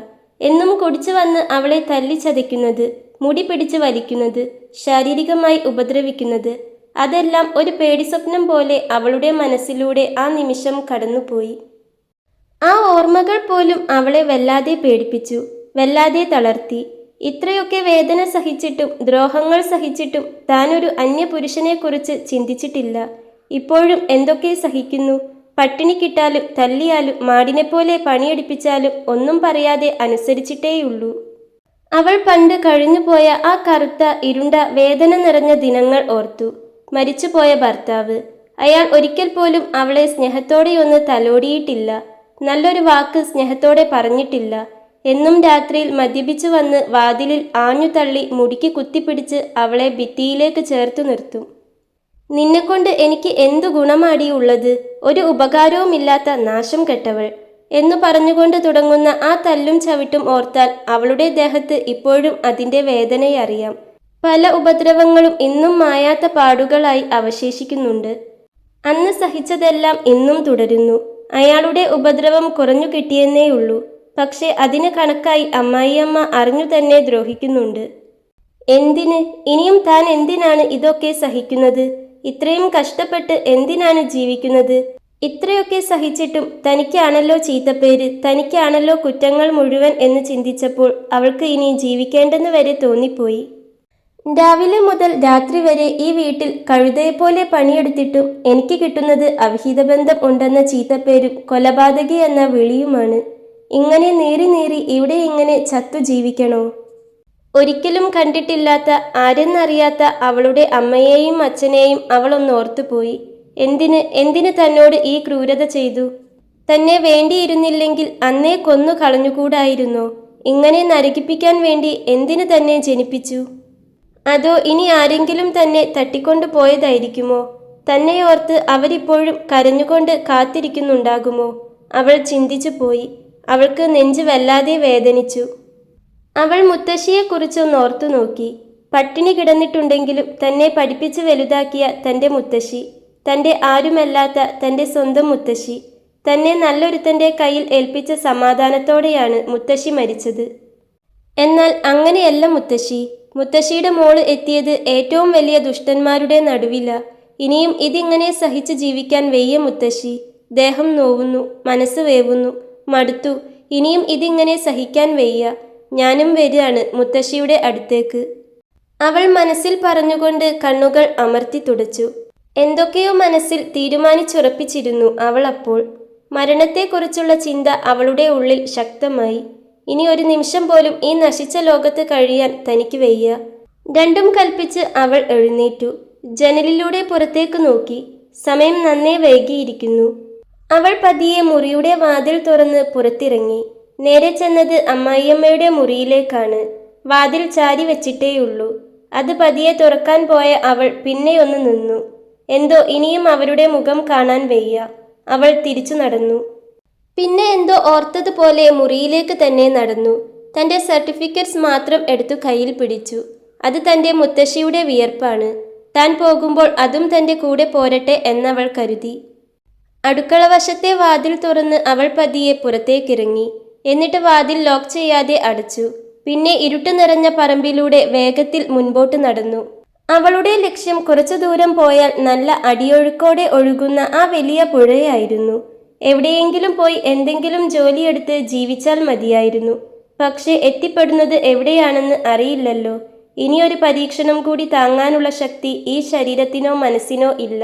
എന്നും കുടിച്ചു വന്ന് അവളെ തല്ലിച്ചതയ്ക്കുന്നത്, മുടി പിടിച്ച് വലിക്കുന്നത്, ശാരീരികമായി ഉപദ്രവിക്കുന്നത്, അതെല്ലാം ഒരു പേടിസ്വപ്നം പോലെ അവളുടെ മനസ്സിലൂടെ ആ നിമിഷം കടന്നുപോയി. ആ ഓർമ്മകൾ പോലും അവളെ വല്ലാതെ പേടിപ്പിച്ചു, വല്ലാതെ തളർത്തി. ഇത്രയൊക്കെ വേദന സഹിച്ചിട്ടും ദ്രോഹങ്ങൾ സഹിച്ചിട്ടും താനൊരു അന്യപുരുഷനെക്കുറിച്ച് ചിന്തിച്ചിട്ടില്ല. ഇപ്പോഴും എന്തൊക്കെ സഹിക്കുന്നു. പട്ടിണി കിട്ടാലും തല്ലിയാലും മാടിനെപ്പോലെ പണിയെടുപ്പിച്ചാലും ഒന്നും പറയാതെ അനുസരിച്ചിട്ടേയുള്ളൂ. അവൾ പണ്ട് കഴിഞ്ഞുപോയ ആ കറുത്ത ഇരുണ്ട വേദന നിറഞ്ഞ ദിനങ്ങൾ ഓർത്തു. മരിച്ചുപോയ ഭർത്താവ്, അയാൾ ഒരിക്കൽ പോലും അവളെ സ്നേഹത്തോടെയൊന്ന് തലോടിയിട്ടില്ല. നല്ലൊരു വാക്ക് സ്നേഹത്തോടെ പറഞ്ഞിട്ടില്ല. എന്നും രാത്രിയിൽ മദ്യപിച്ചു വന്ന് വാതിലിൽ ആഞ്ഞു തള്ളി മുടിക്ക് കുത്തിപ്പിടിച്ച് അവളെ ഭിത്തിയിലേക്ക് ചേർത്തു നിർത്തും. നിന്നെക്കൊണ്ട് എനിക്ക് എന്തു ഗുണമാടി ഉള്ളത്? ഒരു ഉപകാരവുമില്ലാത്ത നാശം കെട്ടവൾ എന്നു പറഞ്ഞുകൊണ്ട് തുടങ്ങുന്ന ആ തല്ലും ചവിട്ടും ഓർത്താൽ അവളുടെ ദേഹത്ത് ഇപ്പോഴും അതിൻ്റെ വേദനയറിയാം. പല ഉപദ്രവങ്ങളും ഇന്നും മായാത്ത പാടുകളായി അവശേഷിക്കുന്നുണ്ട്. അന്ന് സഹിച്ചതെല്ലാം ഇന്നും തുടരുന്നു. അയാളുടെ ഉപദ്രവം കുറഞ്ഞു കിട്ടിയെന്നേയുള്ളൂ. പക്ഷെ അതിന് കണക്കായി അമ്മായിയമ്മ അറിഞ്ഞു തന്നെ ദ്രോഹിക്കുന്നുണ്ട്. എന്തിന്? ഇനിയും താൻ എന്തിനാണ് ഇതൊക്കെ സഹിക്കുന്നത്? ഇത്രയും കഷ്ടപ്പെട്ട് എന്തിനാണ് ജീവിക്കുന്നത്? ഇത്രയൊക്കെ സഹിച്ചിട്ടും തനിക്കാണല്ലോ ചീത്തപ്പേര്, തനിക്കാണല്ലോ കുറ്റങ്ങൾ മുഴുവൻ എന്ന് ചിന്തിച്ചപ്പോൾ അവൾക്ക് ഇനി ജീവിക്കേണ്ടെന്ന് വരെ തോന്നിപ്പോയി. രാവിലെ മുതൽ രാത്രി വരെ ഈ വീട്ടിൽ കഴുതയെപ്പോലെ പണിയെടുത്തിട്ടും എനിക്ക് കിട്ടുന്നത് അവിഹിതബന്ധം ഉണ്ടെന്ന ചീത്തപ്പേരും കൊലപാതകി എന്ന വിളിയുമാണ്. ഇങ്ങനെ നീറി നീറി ഇവിടെ ഇങ്ങനെ ചത്തു ജീവിക്കണോ? ഒരിക്കലും കണ്ടിട്ടില്ലാത്ത, ആരെന്നറിയാത്ത അവളുടെ അമ്മയെയും അച്ഛനെയും അവളൊന്നോർത്തുപോയി. എന്തിന് തന്നോട് ഈ ക്രൂരത ചെയ്തു? തന്നെ വേണ്ടിയിരുന്നില്ലെങ്കിൽ അന്നേ കൊന്നു കളഞ്ഞുകൂടായിരുന്നോ? ഇങ്ങനെ നരകിപ്പിക്കാൻ വേണ്ടി എന്തിനു തന്നെ ജനിപ്പിച്ചു? അതോ ഇനി ആരെങ്കിലും തന്നെ തട്ടിക്കൊണ്ടു പോയതായിരിക്കുമോ? തന്നെയോർത്ത് അവരിപ്പോഴും കരഞ്ഞുകൊണ്ട് കാത്തിരിക്കുന്നുണ്ടാകുമോ? അവൾ ചിന്തിച്ചു പോയി. അവൾക്ക് നെഞ്ച് വല്ലാതെ വേദനിച്ചു. അവൾ മുത്തശ്ശിയെക്കുറിച്ചൊന്നോർത്തു നോക്കി. പട്ടിണി കിടന്നിട്ടുണ്ടെങ്കിലും തന്നെ പഠിപ്പിച്ച് വലുതാക്കിയ തൻ്റെ മുത്തശ്ശി, തൻ്റെ ആരുമല്ലാത്ത തൻ്റെ സ്വന്തം മുത്തശ്ശി, തന്നെ നല്ലൊരുത്തൻ്റെ കയ്യിൽ ഏൽപ്പിച്ച സമാധാനത്തോടെയാണ് മുത്തശ്ശി മരിച്ചത്. എന്നാൽ അങ്ങനെയല്ല മുത്തശ്ശി. മുത്തശ്ശിയുടെ മോള് എത്തിയത് ഏറ്റവും വലിയ ദുഷ്ടന്മാരുടെ നടുവില. ഇനിയും ഇതിങ്ങനെ സഹിച്ച് ജീവിക്കാൻ വയ്യ മുത്തശ്ശി. ദേഹം നോവുന്നു, മനസ്സ് വേവുന്നു, മടുത്തു. ഇനിയും ഇതിങ്ങനെ സഹിക്കാൻ വയ്യ. ഞാനും വരികയാണ് മുത്തശ്ശിയുടെ അടുത്തേക്ക്. അവൾ മനസ്സിൽ പറഞ്ഞുകൊണ്ട് കണ്ണുകൾ അമർത്തി തുടച്ചു. എന്തൊക്കെയോ മനസ്സിൽ തീരുമാനിച്ചുറപ്പിച്ചിരുന്നു അവൾ അപ്പോൾ. മരണത്തെക്കുറിച്ചുള്ള ചിന്ത അവളുടെ ഉള്ളിൽ ശക്തമായി. ഇനി ഒരു നിമിഷം പോലും ഈ നശിച്ച ലോകത്ത് കഴിയാൻ തനിക്ക് വയ്യ. രണ്ടും കൽപ്പിച്ച് അവൾ എഴുന്നേറ്റു. ജനലിലൂടെ പുറത്തേക്ക് നോക്കി. സമയം നന്നേ വൈകിയിരിക്കുന്നു. അവൾ പതിയെ മുറിയുടെ വാതിൽ തുറന്ന് പുറത്തിറങ്ങി. നേരെ ചെന്നത് അമ്മായിയമ്മയുടെ മുറിയിലേക്കാണ്. വാതിൽ ചാരി വെച്ചിട്ടേയുള്ളൂ. അത് പതിയെ തുറക്കാൻ പോയ അവൾ പിന്നെയൊന്ന് നിന്നു. എന്തോ ഇനിയും അവരുടെ മുഖം കാണാൻ വയ്യ. അവൾ തിരിച്ചു നടന്നു. പിന്നെ എന്തോ ഓർത്തതുപോലെ മുറിയിലേക്ക് തന്നെ നടന്നു. തൻ്റെ സർട്ടിഫിക്കറ്റ്സ് മാത്രം എടുത്തു കയ്യിൽ പിടിച്ചു. അത് തൻ്റെ മുത്തശ്ശിയുടെ വിയർപ്പാണ്. താൻ പോകുമ്പോൾ അതും തൻ്റെ കൂടെ പോരട്ടെ എന്നവൾ കരുതി. അടുക്കള വശത്തെ വാതിൽ തുറന്ന് അവൾ പതിയെ പുറത്തേക്കിറങ്ങി. എന്നിട്ട് വാതിൽ ലോക്ക് ചെയ്യാതെ അടച്ചു. പിന്നെ ഇരുട്ട് നിറഞ്ഞ പറമ്പിലൂടെ വേഗത്തിൽ മുൻപോട്ട് നടന്നു. അവളുടെ ലക്ഷ്യം കുറച്ചു ദൂരം പോയാൽ നല്ല അടിയൊഴുക്കോടെ ഒഴുകുന്ന ആ വലിയ പുഴയായിരുന്നു. എവിടെയെങ്കിലും പോയി എന്തെങ്കിലും ജോലിയെടുത്ത് ജീവിച്ചാൽ മതിയായിരുന്നു. പക്ഷെ എത്തിപ്പെടുന്നത് എവിടെയാണെന്ന് അറിയില്ലല്ലോ. ഇനിയൊരു പരീക്ഷണം കൂടി താങ്ങാനുള്ള ശക്തി ഈ ശരീരത്തിനോ മനസ്സിനോ ഇല്ല.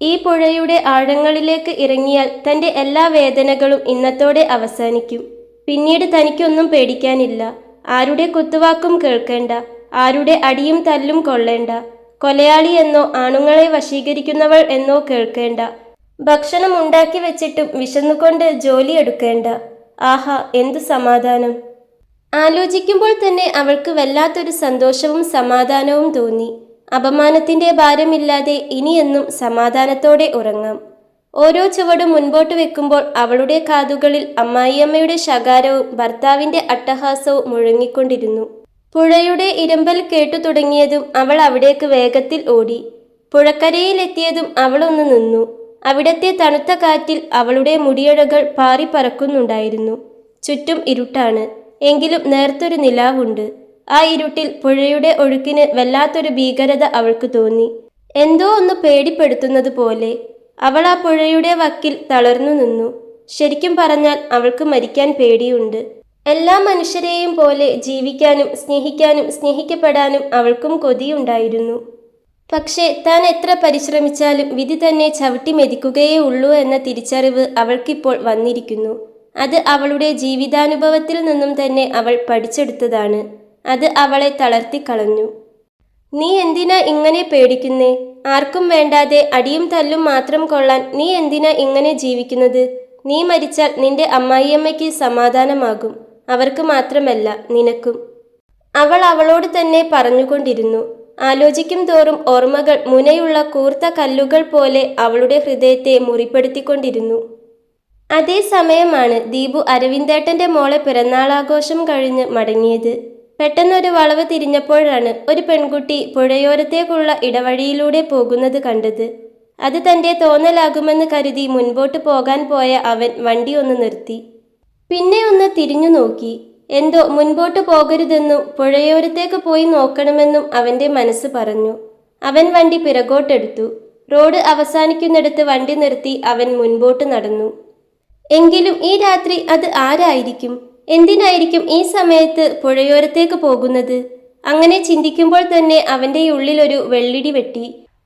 ഈ പുഴയുടെ ആഴങ്ങളിലേക്ക് ഇറങ്ങിയാൽ തൻ്റെ എല്ലാ വേദനകളും ഇന്നത്തോടെ അവസാനിക്കും. പിന്നീട് തനിക്കൊന്നും പേടിക്കാനില്ല. ആരുടെ കുത്തുവാക്കും കേൾക്കേണ്ട, ആരുടെ അടിയും തല്ലും കൊള്ളേണ്ട. കൊലയാളി എന്നോ ആണുങ്ങളെ വശീകരിക്കുന്നവൾ എന്നോ കേൾക്കേണ്ട. ഭക്ഷണം ഉണ്ടാക്കി വെച്ചിട്ടും വിശന്നുകൊണ്ട് ജോലി എടുക്കേണ്ട. ആഹാ, എന്തു സമാധാനം! ആലോചിക്കുമ്പോൾ തന്നെ അവൾക്ക് വല്ലാത്തൊരു സന്തോഷവും സമാധാനവും തോന്നി. അപമാനത്തിൻ്റെ ഭാരമില്ലാതെ ഇനിയെന്നും സമാധാനത്തോടെ ഉറങ്ങാം. ഓരോ ചുവടും മുൻപോട്ട് വെക്കുമ്പോൾ അവളുടെ കാതുകളിൽ അമ്മായിയമ്മയുടെ ശകാരവും ഭർത്താവിൻ്റെ അട്ടഹാസവും മുഴങ്ങിക്കൊണ്ടിരുന്നു. പുഴയുടെ ഇരമ്പൽ കേട്ടു തുടങ്ങിയതും അവൾ അവിടേക്ക് വേഗത്തിൽ ഓടി. പുഴക്കരയിലെത്തിയതും അവളൊന്ന് നിന്നു. അവിടത്തെ തണുത്ത കാറ്റിൽ അവളുടെ മുടിയഴകൾ പാറിപ്പറക്കുന്നുണ്ടായിരുന്നു. ചുറ്റും ഇരുട്ടാണ്. എങ്കിലും നേർത്തൊരു നിലാവുണ്ട്. ആ ഇരുട്ടിൽ പുഴയുടെ ഒഴുക്കിന് വല്ലാത്തൊരു ഭീകരത അവൾക്ക് തോന്നി. എന്തോ ഒന്ന് പേടിപ്പെടുത്തുന്നത് പോലെ. അവൾ ആ പുഴയുടെ വക്കിൽ തളർന്നു നിന്നു. ശരിക്കും പറഞ്ഞാൽ അവൾക്ക് മരിക്കാൻ പേടിയുണ്ട്. എല്ലാ മനുഷ്യരെയും പോലെ ജീവിക്കാനും സ്നേഹിക്കാനും സ്നേഹിക്കപ്പെടാനും അവൾക്കും കൊതിയുണ്ടായിരുന്നു. പക്ഷേ താൻ എത്ര പരിശ്രമിച്ചാലും വിധി തന്നെ ചവിട്ടി മെതിക്കുകയേ ഉള്ളൂ എന്ന തിരിച്ചറിവ് അവൾക്കിപ്പോൾ വന്നിരിക്കുന്നു. അത് അവളുടെ ജീവിതാനുഭവത്തിൽ നിന്നും തന്നെ അവൾ പഠിച്ചെടുത്തതാണ്. അത് അവളെ തളർത്തിക്കളഞ്ഞു. നീ എന്തിനാ ഇങ്ങനെ പേടിക്കുന്നേ? ആർക്കും വേണ്ടാതെ അടിയും തല്ലും മാത്രം കൊള്ളാൻ നീ എന്തിനാ ഇങ്ങനെ ജീവിക്കുന്നത്? നീ മരിച്ചാൽ നിന്റെ അമ്മായിയമ്മയ്ക്ക് സമാധാനമാകും. അവർക്ക് മാത്രമല്ല, നിനക്കും. അവൾ അവളോട് തന്നെ പറഞ്ഞുകൊണ്ടിരുന്നു. ആലോചിക്കും തോറും ഓർമ്മകൾ മുനയുള്ള കൂർത്ത കല്ലുകൾ പോലെ അവളുടെ ഹൃദയത്തെ മുറിപ്പെടുത്തിക്കൊണ്ടിരുന്നു. അതേ സമയമാണ് ദീപു അരവിന്ദേട്ടന്റെ മോളെ പിറന്നാളാഘോഷം കഴിഞ്ഞ് മടങ്ങിയത്. പെട്ടെന്നൊരു വളവ് തിരിഞ്ഞപ്പോഴാണ് ഒരു പെൺകുട്ടി പുഴയോരത്തേക്കുള്ള ഇടവഴിയിലൂടെ പോകുന്നത് കണ്ടത്. അത് തന്റെ തോന്നലാകുമെന്ന് കരുതി മുൻപോട്ട് പോകാൻ പോയ അവൻ വണ്ടി ഒന്ന് നിർത്തി. പിന്നെ ഒന്ന് തിരിഞ്ഞു നോക്കി. എന്തോ മുൻപോട്ട് പോകരുതെന്നും പുഴയോരത്തേക്ക് പോയി നോക്കണമെന്നും അവന്റെ മനസ്സ് പറഞ്ഞു. അവൻ വണ്ടി പിറകോട്ടെടുത്തു. റോഡ് അവസാനിക്കുന്നിടത്ത് വണ്ടി നിർത്തി അവൻ മുൻപോട്ട് നടന്നു. എങ്കിലും ഈ രാത്രി അത് ആരായിരിക്കും? എന്തിനായിരിക്കും ഈ സമയത്ത് പുഴയോരത്തേക്ക് പോകുന്നത്? അങ്ങനെ ചിന്തിക്കുമ്പോൾ തന്നെ അവന്റെ ഉള്ളിലൊരു വെള്ളിടി വെട്ടി.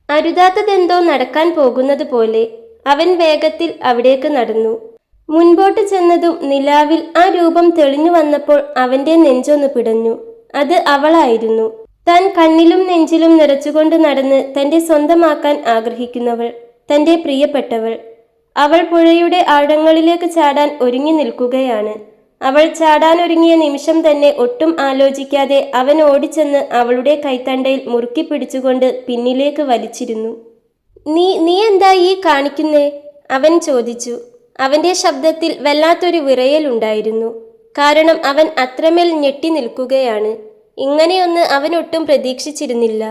അരുതാത്തതെന്തോ നടക്കാൻ പോകുന്നത് പോലെ. അവൻ വേഗത്തിൽ അവിടേക്ക് നടന്നു. മുൻപോട്ട് ചെന്നതും നിലാവിൽ ആ രൂപം തെളിഞ്ഞു വന്നപ്പോൾ അവന്റെ നെഞ്ചൊന്ന് പിടഞ്ഞു. അത് അവളായിരുന്നു. താൻ കണ്ണിലും നെഞ്ചിലും നിറച്ചുകൊണ്ട് നടന്ന് തന്റെ സ്വന്തമാക്കാൻ ആഗ്രഹിക്കുന്നവൾ, തന്റെ പ്രിയപ്പെട്ടവൾ. അവൾ പുഴയുടെ ആഴങ്ങളിലേക്ക് ചാടാൻ ഒരുങ്ങി നിൽക്കുകയാണ്. അവൾ ചാടാനൊരുങ്ങിയ നിമിഷം തന്നെ ഒട്ടും ആലോചിക്കാതെ അവൻ ഓടിച്ചെന്ന് അവളുടെ കൈത്തണ്ടയിൽ മുറുക്കി പിടിച്ചുകൊണ്ട് പിന്നിലേക്ക് വലിച്ചിരുന്നു. നീ എന്താ ഈ കാണിക്കുന്നേ? അവൻ ചോദിച്ചു. അവന്റെ ശബ്ദത്തിൽ വല്ലാത്തൊരു വിറയലുണ്ടായിരുന്നു. കാരണം അവൻ അത്രമേൽ ഞെട്ടി നിൽക്കുകയാണ്. ഇങ്ങനെയൊന്ന് അവനൊട്ടും പ്രതീക്ഷിച്ചിരുന്നില്ല.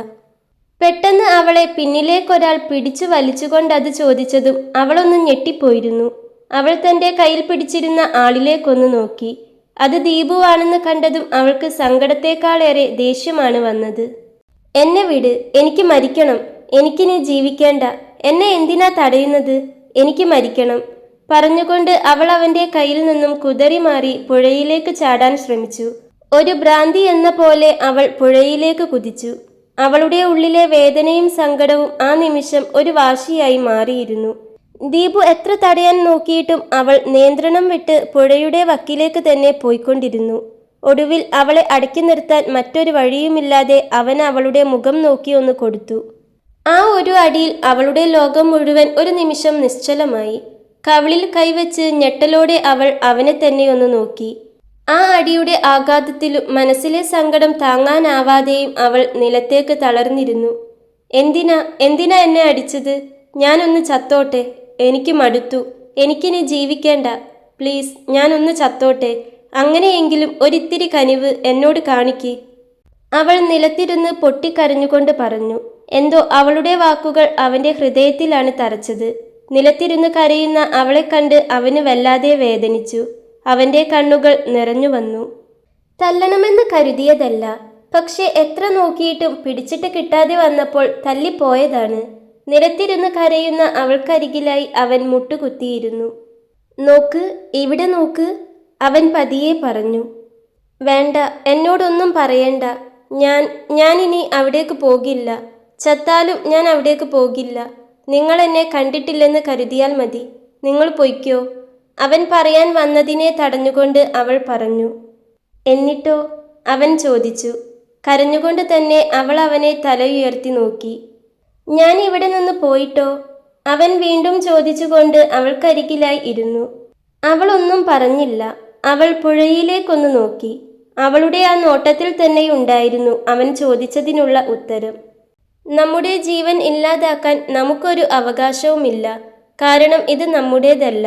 പെട്ടെന്ന് അവളെ പിന്നിലേക്കൊരാൾ പിടിച്ചു വലിച്ചുകൊണ്ടത് ചോദിച്ചതും അവളൊന്ന് ഞെട്ടിപ്പോയിരുന്നു. അവൾ തന്റെ കയ്യിൽ പിടിച്ചിരുന്ന ആളിലേക്കൊന്ന് നോക്കി. അത് ദീപുവാണെന്ന് കണ്ടതും അവൾക്ക് സങ്കടത്തെക്കാളേറെ ദേഷ്യമാണ് വന്നത്. എന്നെ വിട്, എനിക്ക് മരിക്കണം. എനിക്കിനി ജീവിക്കേണ്ട. എന്നെ എന്തിനാ തടയുന്നത്? എനിക്ക് മരിക്കണം. പറഞ്ഞുകൊണ്ട് അവൾ അവന്റെ കയ്യിൽ നിന്നും കുതറി മാറി പുഴയിലേക്ക് ചാടാൻ ശ്രമിച്ചു. ഒരു ഭ്രാന്തി എന്ന പോലെ അവൾ പുഴയിലേക്ക് കുതിച്ചു. അവളുടെ ഉള്ളിലെ വേദനയും സങ്കടവും ആ നിമിഷം ഒരു വാശിയായി മാറിയിരുന്നു. ദീപു എത്ര തടയാൻ നോക്കിയിട്ടും അവൾ നിയന്ത്രണം വിട്ട് പുഴയുടെ വക്കിലേക്ക് തന്നെ പോയിക്കൊണ്ടിരുന്നു. ഒടുവിൽ അവളെ അടക്കി നിർത്താൻ മറ്റൊരു വഴിയുമില്ലാതെ അവൻ അവളുടെ മുഖം നോക്കി ഒന്ന് കൊടുത്തു. ആ ഒരു അടിയിൽ അവളുടെ ലോകം മുഴുവൻ ഒരു നിമിഷം നിശ്ചലമായി. കവിളിൽ കൈവച്ച് ഞെട്ടലോടെ അവൾ അവനെ തന്നെ ഒന്ന് നോക്കി. ആ അടിയുടെ ആഘാതത്തിലും മനസ്സിലെ സങ്കടം താങ്ങാനാവാതെയും അവൾ നിലത്തേക്ക് തളർന്നിരുന്നു. എന്തിനാ എന്നെ അടിച്ചത്? ഞാനൊന്ന് ചത്തോട്ടെ. എനിക്ക് മടുത്തു. എനിക്കിനി ജീവിക്കേണ്ട. പ്ലീസ്, ഞാനൊന്ന് ചത്തോട്ടെ. അങ്ങനെയെങ്കിലും ഒരിത്തിരി കനിവ് എന്നോട് കാണിക്ക്. അവൾ നിലത്തിരുന്ന് പൊട്ടിക്കരഞ്ഞുകൊണ്ട് പറഞ്ഞു. എന്തോ അവളുടെ വാക്കുകൾ അവന്റെ ഹൃദയത്തിലാണ് തറച്ചത്. നിലത്തിരുന്ന് കരയുന്ന അവളെ കണ്ട് അവന് വല്ലാതെ വേദനിച്ചു. അവന്റെ കണ്ണുകൾ നിറഞ്ഞു വന്നു. തല്ലണമെന്ന് കരുതിയതല്ല, പക്ഷെ എത്ര നോക്കിയിട്ടും പിടിച്ചിട്ട് കിട്ടാതെ വന്നപ്പോൾ തല്ലിപ്പോയതാണ്. നിലത്തിരുന്ന് കരയുന്ന അവൾക്കരികിലായി അവൻ മുട്ടുകുത്തിയിരുന്നു. നോക്ക്, ഇവിടെ നോക്ക്, അവൻ പതിയെ പറഞ്ഞു. വേണ്ട, എന്നോടൊന്നും പറയണ്ട. ഞാനിനി അവിടേക്ക് പോകില്ല. ചത്താലും ഞാൻ അവിടേക്ക് പോകില്ല. നിങ്ങൾ എന്നെ കണ്ടിട്ടില്ലെന്ന് കരുതിയാൽ മതി. നിങ്ങൾ പൊയ്ക്കോ. അവൻ പറയാൻ വന്നതിനെ തടഞ്ഞുകൊണ്ട് അവൾ പറഞ്ഞു. എന്നിട്ടോ? അവൻ ചോദിച്ചു. കരഞ്ഞുകൊണ്ട് തന്നെ അവൾ അവനെ തലയുയർത്തി നോക്കി. ഞാൻ ഇവിടെ നിന്ന് പോയിട്ടോ? അവൻ വീണ്ടും ചോദിച്ചുകൊണ്ട് അവൾക്കരികിലായി ഇരുന്നു. അവളൊന്നും പറഞ്ഞില്ല. അവൾ പുഴയിലേക്കൊന്ന് നോക്കി. അവളുടെ ആ നോട്ടത്തിൽ തന്നെയുണ്ടായിരുന്നു അവൻ ചോദിച്ചതിനുള്ള ഉത്തരം. നമ്മുടെ ജീവൻ ഇല്ലാതാക്കാൻ നമുക്കൊരു അവകാശവുമില്ല. കാരണം ഇത് നമ്മുടേതല്ല,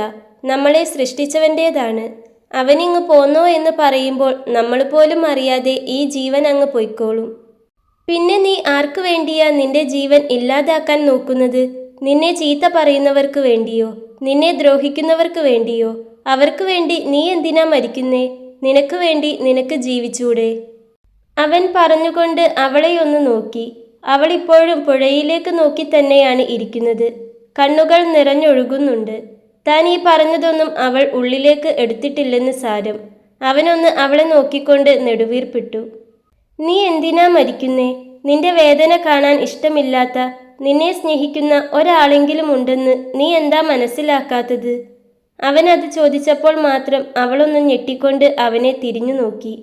നമ്മളെ സൃഷ്ടിച്ചവൻ്റേതാണ്. അവനിങ്ങ് പോന്നോ എന്ന് പറയുമ്പോൾ നമ്മൾ പോലും അറിയാതെ ഈ ജീവൻ അങ്ങ് പൊയ്ക്കോളും. പിന്നെ നീ ആർക്കു വേണ്ടിയാ നിന്റെ ജീവൻ ഇല്ലാതാക്കാൻ നോക്കുന്നത്? നിന്നെ ചീത്ത പറയുന്നവർക്ക് വേണ്ടിയോ? നിന്നെ ദ്രോഹിക്കുന്നവർക്ക് വേണ്ടിയോ? അവർക്ക് വേണ്ടി നീ എന്തിനാ മരിക്കുന്നേ? നിനക്ക് വേണ്ടി നിനക്ക് ജീവിച്ചൂടെ? അവൻ പറഞ്ഞുകൊണ്ട് അവളെ ഒന്ന് നോക്കി. അവൾ ഇപ്പോഴും പുഴയിലേക്ക് നോക്കി തന്നെയാണ് ഇരിക്കുന്നത്. കണ്ണുകൾ നിറഞ്ഞൊഴുകുന്നുണ്ട്. താൻ ഈ പറഞ്ഞതൊന്നും അവൾ ഉള്ളിലേക്ക് എടുത്തിട്ടില്ലെന്ന് സാരം. അവനൊന്ന് അവളെ നോക്കിക്കൊണ്ട് നെടുവീർപ്പിട്ടു. നീ എന്തിനാ മരിക്കുന്നേ? നിന്റെ വേദന കാണാൻ ഇഷ്ടമില്ലാത്ത, നിന്നെ സ്നേഹിക്കുന്ന ഒരാളെങ്കിലും ഉണ്ടെന്ന് നീ എന്താ മനസ്സിലാക്കാത്തത്? അവൻ അത് ചോദിച്ചപ്പോൾ മാത്രം അവളൊന്ന് ഞെട്ടിക്കൊണ്ട് അവനെ തിരിഞ്ഞു നോക്കി.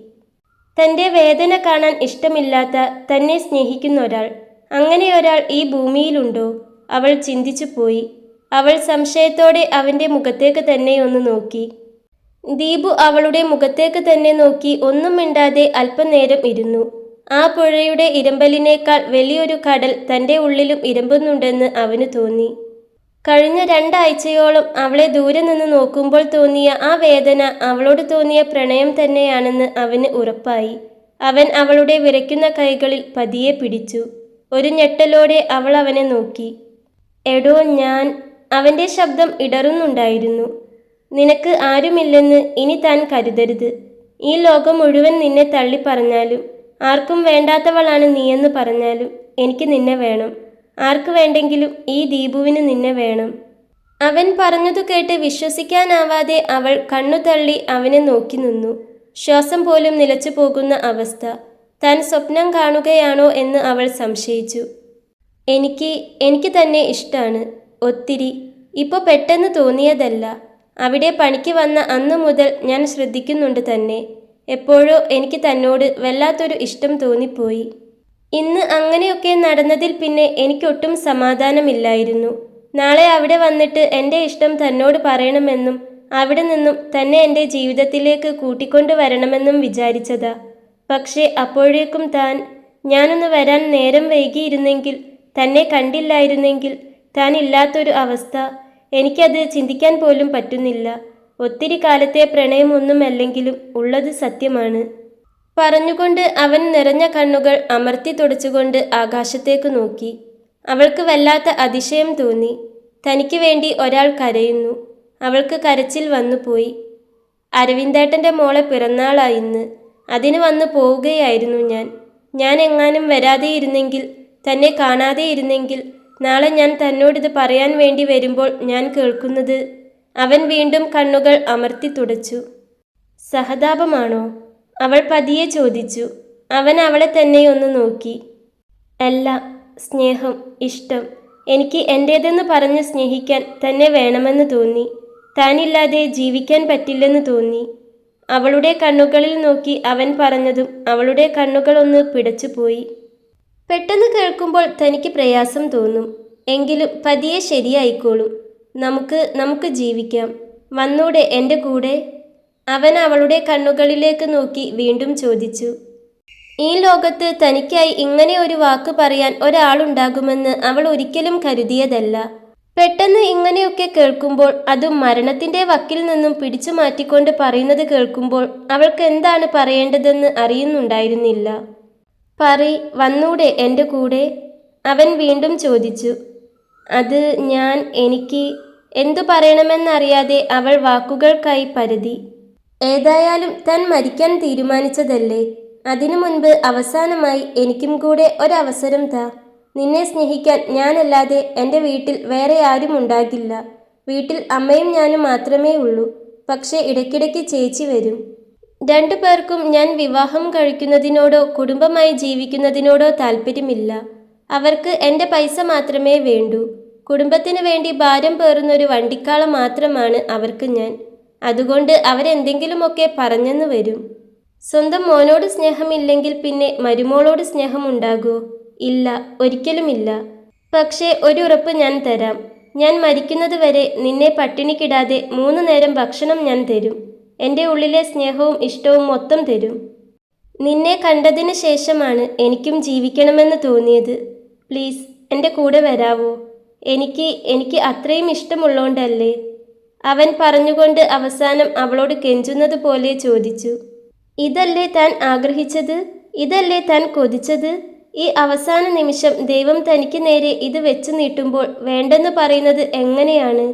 തൻ്റെ വേദന കാണാൻ ഇഷ്ടമില്ലാത്ത, തന്നെ സ്നേഹിക്കുന്ന ഒരാൾ. അങ്ങനെ ഒരാൾ ഈ ഭൂമിയിലുണ്ടോ? അവൾ ചിന്തിച്ചു പോയി. അവൾ സംശയത്തോടെ അവൻ്റെ മുഖത്തേക്ക് തന്നെ ഒന്ന് നോക്കി. ദീപു അവളുടെ മുഖത്തേക്ക് തന്നെ നോക്കി ഒന്നും മിണ്ടാതെ അല്പനേരം ഇരുന്നു. ആ പുഴയുടെ ഇരമ്പലിനേക്കാൾ വലിയൊരു കടൽ തൻ്റെ ഉള്ളിലും ഇരമ്പുന്നുണ്ടെന്ന് അവന് തോന്നി. കഴിഞ്ഞ 2 ആഴ്ചയോളം അവളെ ദൂരെ നിന്ന് നോക്കുമ്പോൾ തോന്നിയ ആ വേദന അവളോട് തോന്നിയ പ്രണയം തന്നെയാണെന്ന് അവന് ഉറപ്പായി. അവൻ അവളുടെ വിറയ്ക്കുന്ന കൈകളിൽ പതിയെ പിടിച്ചു. ഒരു ഞെട്ടലോടെ അവൾ അവനെ നോക്കി. എടോ ഞാൻ... അവൻ്റെ ശബ്ദം ഇടറുന്നുണ്ടായിരുന്നു. നിനക്ക് ആരുമില്ലെന്ന് ഇനി താൻ കരുതരുത്. ഈ ലോകം മുഴുവൻ നിന്നെ തള്ളിപ്പറഞ്ഞാലും, ആർക്കും വേണ്ടാത്തവളാണ് നീയെന്ന് പറഞ്ഞാലും എനിക്ക് നിന്നെ വേണം. ആർക്ക് വേണ്ടെങ്കിലും ഈ ദീപുവിന് നിന്നെ വേണം. അവൻ പറഞ്ഞതു കേട്ട് വിശ്വസിക്കാനാവാതെ അവൾ കണ്ണു തള്ളി അവനെ നോക്കി നിന്നു. ശ്വാസം പോലും നിലച്ചു പോകുന്ന അവസ്ഥ. താൻ സ്വപ്നം കാണുകയാണോ എന്ന് അവൾ സംശയിച്ചു. എനിക്ക് തന്നെ ഇഷ്ടാണ്, ഒത്തിരി. ഇപ്പോൾ പെട്ടെന്ന് തോന്നിയതല്ല. അവിടെ പണിക്ക് വന്ന അന്നു മുതൽ ഞാൻ ശ്രദ്ധിക്കുന്നുണ്ട് തന്നെ. എപ്പോഴോ എനിക്ക് തന്നോട് വല്ലാത്തൊരു ഇഷ്ടം തോന്നിപ്പോയി. ഇന്ന് അങ്ങനെയൊക്കെ നടന്നതിൽ പിന്നെ എനിക്കൊട്ടും സമാധാനമില്ലായിരുന്നു. നാളെ അവിടെ വന്നിട്ട് എൻ്റെ ഇഷ്ടം തന്നോട് പറയണമെന്നും അവിടെ നിന്നും തന്നെ എൻ്റെ ജീവിതത്തിലേക്ക് കൂട്ടിക്കൊണ്ടു വരണമെന്നും വിചാരിച്ചതാ. പക്ഷേ അപ്പോഴേക്കും ഞാനൊന്ന് വരാൻ നേരം വൈകിയിരുന്നെങ്കിൽ, തന്നെ കണ്ടില്ലായിരുന്നെങ്കിൽ, താൻ ഇല്ലാത്തൊരു അവസ്ഥ. എനിക്കത് ചിന്തിക്കാൻ പോലും പറ്റുന്നില്ല. ഒത്തിരി കാലത്തെ പ്രണയമൊന്നുമല്ലെങ്കിലും ഉള്ളത് സത്യമാണ്. പറഞ്ഞുകൊണ്ട് അവൻ നിറഞ്ഞ കണ്ണുകൾ അമർത്തി തുടച്ചുകൊണ്ട് ആകാശത്തേക്ക് നോക്കി. അവൾക്ക് വല്ലാത്ത അതിശയം തോന്നി. തനിക്ക് വേണ്ടി ഒരാൾ കരയുന്നു. അവൾക്ക് കരച്ചിൽ വന്നുപോയി. അരവിന്ദേട്ടൻ്റെ മോളെ പിറന്നാളായിന്ന്. അതിന് വന്നു പോവുകയായിരുന്നു ഞാൻ എങ്ങാനും വരാതെയിരുന്നെങ്കിൽ, തന്നെ കാണാതെയിരുന്നെങ്കിൽ, നാളെ ഞാൻ തന്നോടിത് പറയാൻ വേണ്ടി വരുമ്പോൾ ഞാൻ കേൾക്കുന്നത്... അവൻ വീണ്ടും കണ്ണുകൾ അമർത്തി തുടച്ചു. സഹതാപമാണോ? അവൾ പതിയെ ചോദിച്ചു. അവൻ അവളെ തന്നെ ഒന്ന് നോക്കി. അല്ല, സ്നേഹം, ഇഷ്ടം. എനിക്ക് എൻ്റേതെന്ന് പറഞ്ഞ് സ്നേഹിക്കാൻ തന്നെ വേണമെന്ന് തോന്നി. താനില്ലാതെ ജീവിക്കാൻ പറ്റില്ലെന്ന് തോന്നി. അവളുടെ കണ്ണുകളിൽ നോക്കി അവൻ പറഞ്ഞതും അവളുടെ കണ്ണുകളൊന്ന് പിടച്ചുപോയി. പെട്ടെന്ന് കേൾക്കുമ്പോൾ തനിക്ക് പ്രയാസം തോന്നും. എങ്കിലും പതിയെ ശരിയായിക്കോളും. നമുക്ക് ജീവിക്കാം. വന്നൂടെ എൻ്റെ കൂടെ? അവൻ അവളുടെ കണ്ണുകളിലേക്ക് നോക്കി വീണ്ടും ചോദിച്ചു. ഈ ലോകത്ത് തനിക്കായി ഇങ്ങനെ ഒരു വാക്ക് പറയാൻ ഒരാളുണ്ടാകുമെന്ന് അവൾ ഒരിക്കലും കരുതിയതല്ല. പെട്ടെന്ന് ഇങ്ങനെയൊക്കെ കേൾക്കുമ്പോൾ, അതും മരണത്തിൻ്റെ വക്കിൽ നിന്നും പിടിച്ചു മാറ്റിക്കൊണ്ട് പറയുന്നത് കേൾക്കുമ്പോൾ അവൾക്ക് എന്താണ് പറയേണ്ടതെന്ന് അറിയുന്നുണ്ടായിരുന്നില്ല. വന്നൂടെ എൻ്റെ കൂടെ? അവൻ വീണ്ടും ചോദിച്ചു. അത് എനിക്ക്... എന്തു പറയണമെന്നറിയാതെ അവൾ വാക്കുകൾക്കായി പരതി. ഏതായാലും താൻ മരിക്കാൻ തീരുമാനിച്ചതല്ലേ? അതിനു മുൻപ് അവസാനമായി എനിക്കും കൂടെ ഒരവസരം താ. നിന്നെ സ്നേഹിക്കാൻ ഞാനല്ലാതെ എൻ്റെ വീട്ടിൽ വേറെ ആരും ഉണ്ടാകില്ല. വീട്ടിൽ അമ്മയും ഞാനും മാത്രമേ ഉള്ളൂ. പക്ഷേ ഇടയ്ക്കിടയ്ക്ക് ചേച്ചി വരും. 2 പേർക്കും ഞാൻ വിവാഹം കഴിക്കുന്നതിനോടോ കുടുംബമായി ജീവിക്കുന്നതിനോടോ താല്പര്യമില്ല. അവർക്ക് എൻ്റെ പൈസ മാത്രമേ വേണ്ടൂ. കുടുംബത്തിന് വേണ്ടി ഭാരം പേറുന്നൊരു വണ്ടിക്കാള മാത്രമാണ് അവർക്ക് ഞാൻ. അതുകൊണ്ട് അവരെന്തെങ്കിലുമൊക്കെ പറഞ്ഞെന്ന് വരും. സ്വന്തം മോനോട് സ്നേഹമില്ലെങ്കിൽ പിന്നെ മരുമോളോട് സ്നേഹമുണ്ടാകോ? ഇല്ല, ഒരിക്കലുമില്ല. പക്ഷേ ഒരു ഉറപ്പ് ഞാൻ തരാം. ഞാൻ മരിക്കുന്നത് വരെ നിന്നെ പട്ടിണിക്കിടാതെ 3 നേരം ഭക്ഷണം ഞാൻ തരും. എൻ്റെ ഉള്ളിലെ സ്നേഹവും ഇഷ്ടവും മൊത്തം തരും. നിന്നെ കണ്ടതിന് ശേഷമാണ് എനിക്കും ജീവിക്കണമെന്ന് തോന്നിയത്. പ്ലീസ് എൻ്റെ കൂടെ വരാവോ? എനിക്ക് അത്രയും ഇഷ്ടമുള്ളോണ്ടല്ലേ? അവൻ പറഞ്ഞുകൊണ്ട് അവസാനം അവളോട് കെഞ്ചുന്നത് പോലെ ചോദിച്ചു. ഇതല്ലേ താൻ ആഗ്രഹിച്ചത്? ഇതല്ലേ താൻ കൊതിച്ചത്? ഈ അവസാന നിമിഷം ദൈവം തനിക്ക് നേരെ ഇത് വെച്ചു നീട്ടുമ്പോൾ വേണ്ടെന്ന് പറയുന്നത് എങ്ങനെയാണ്?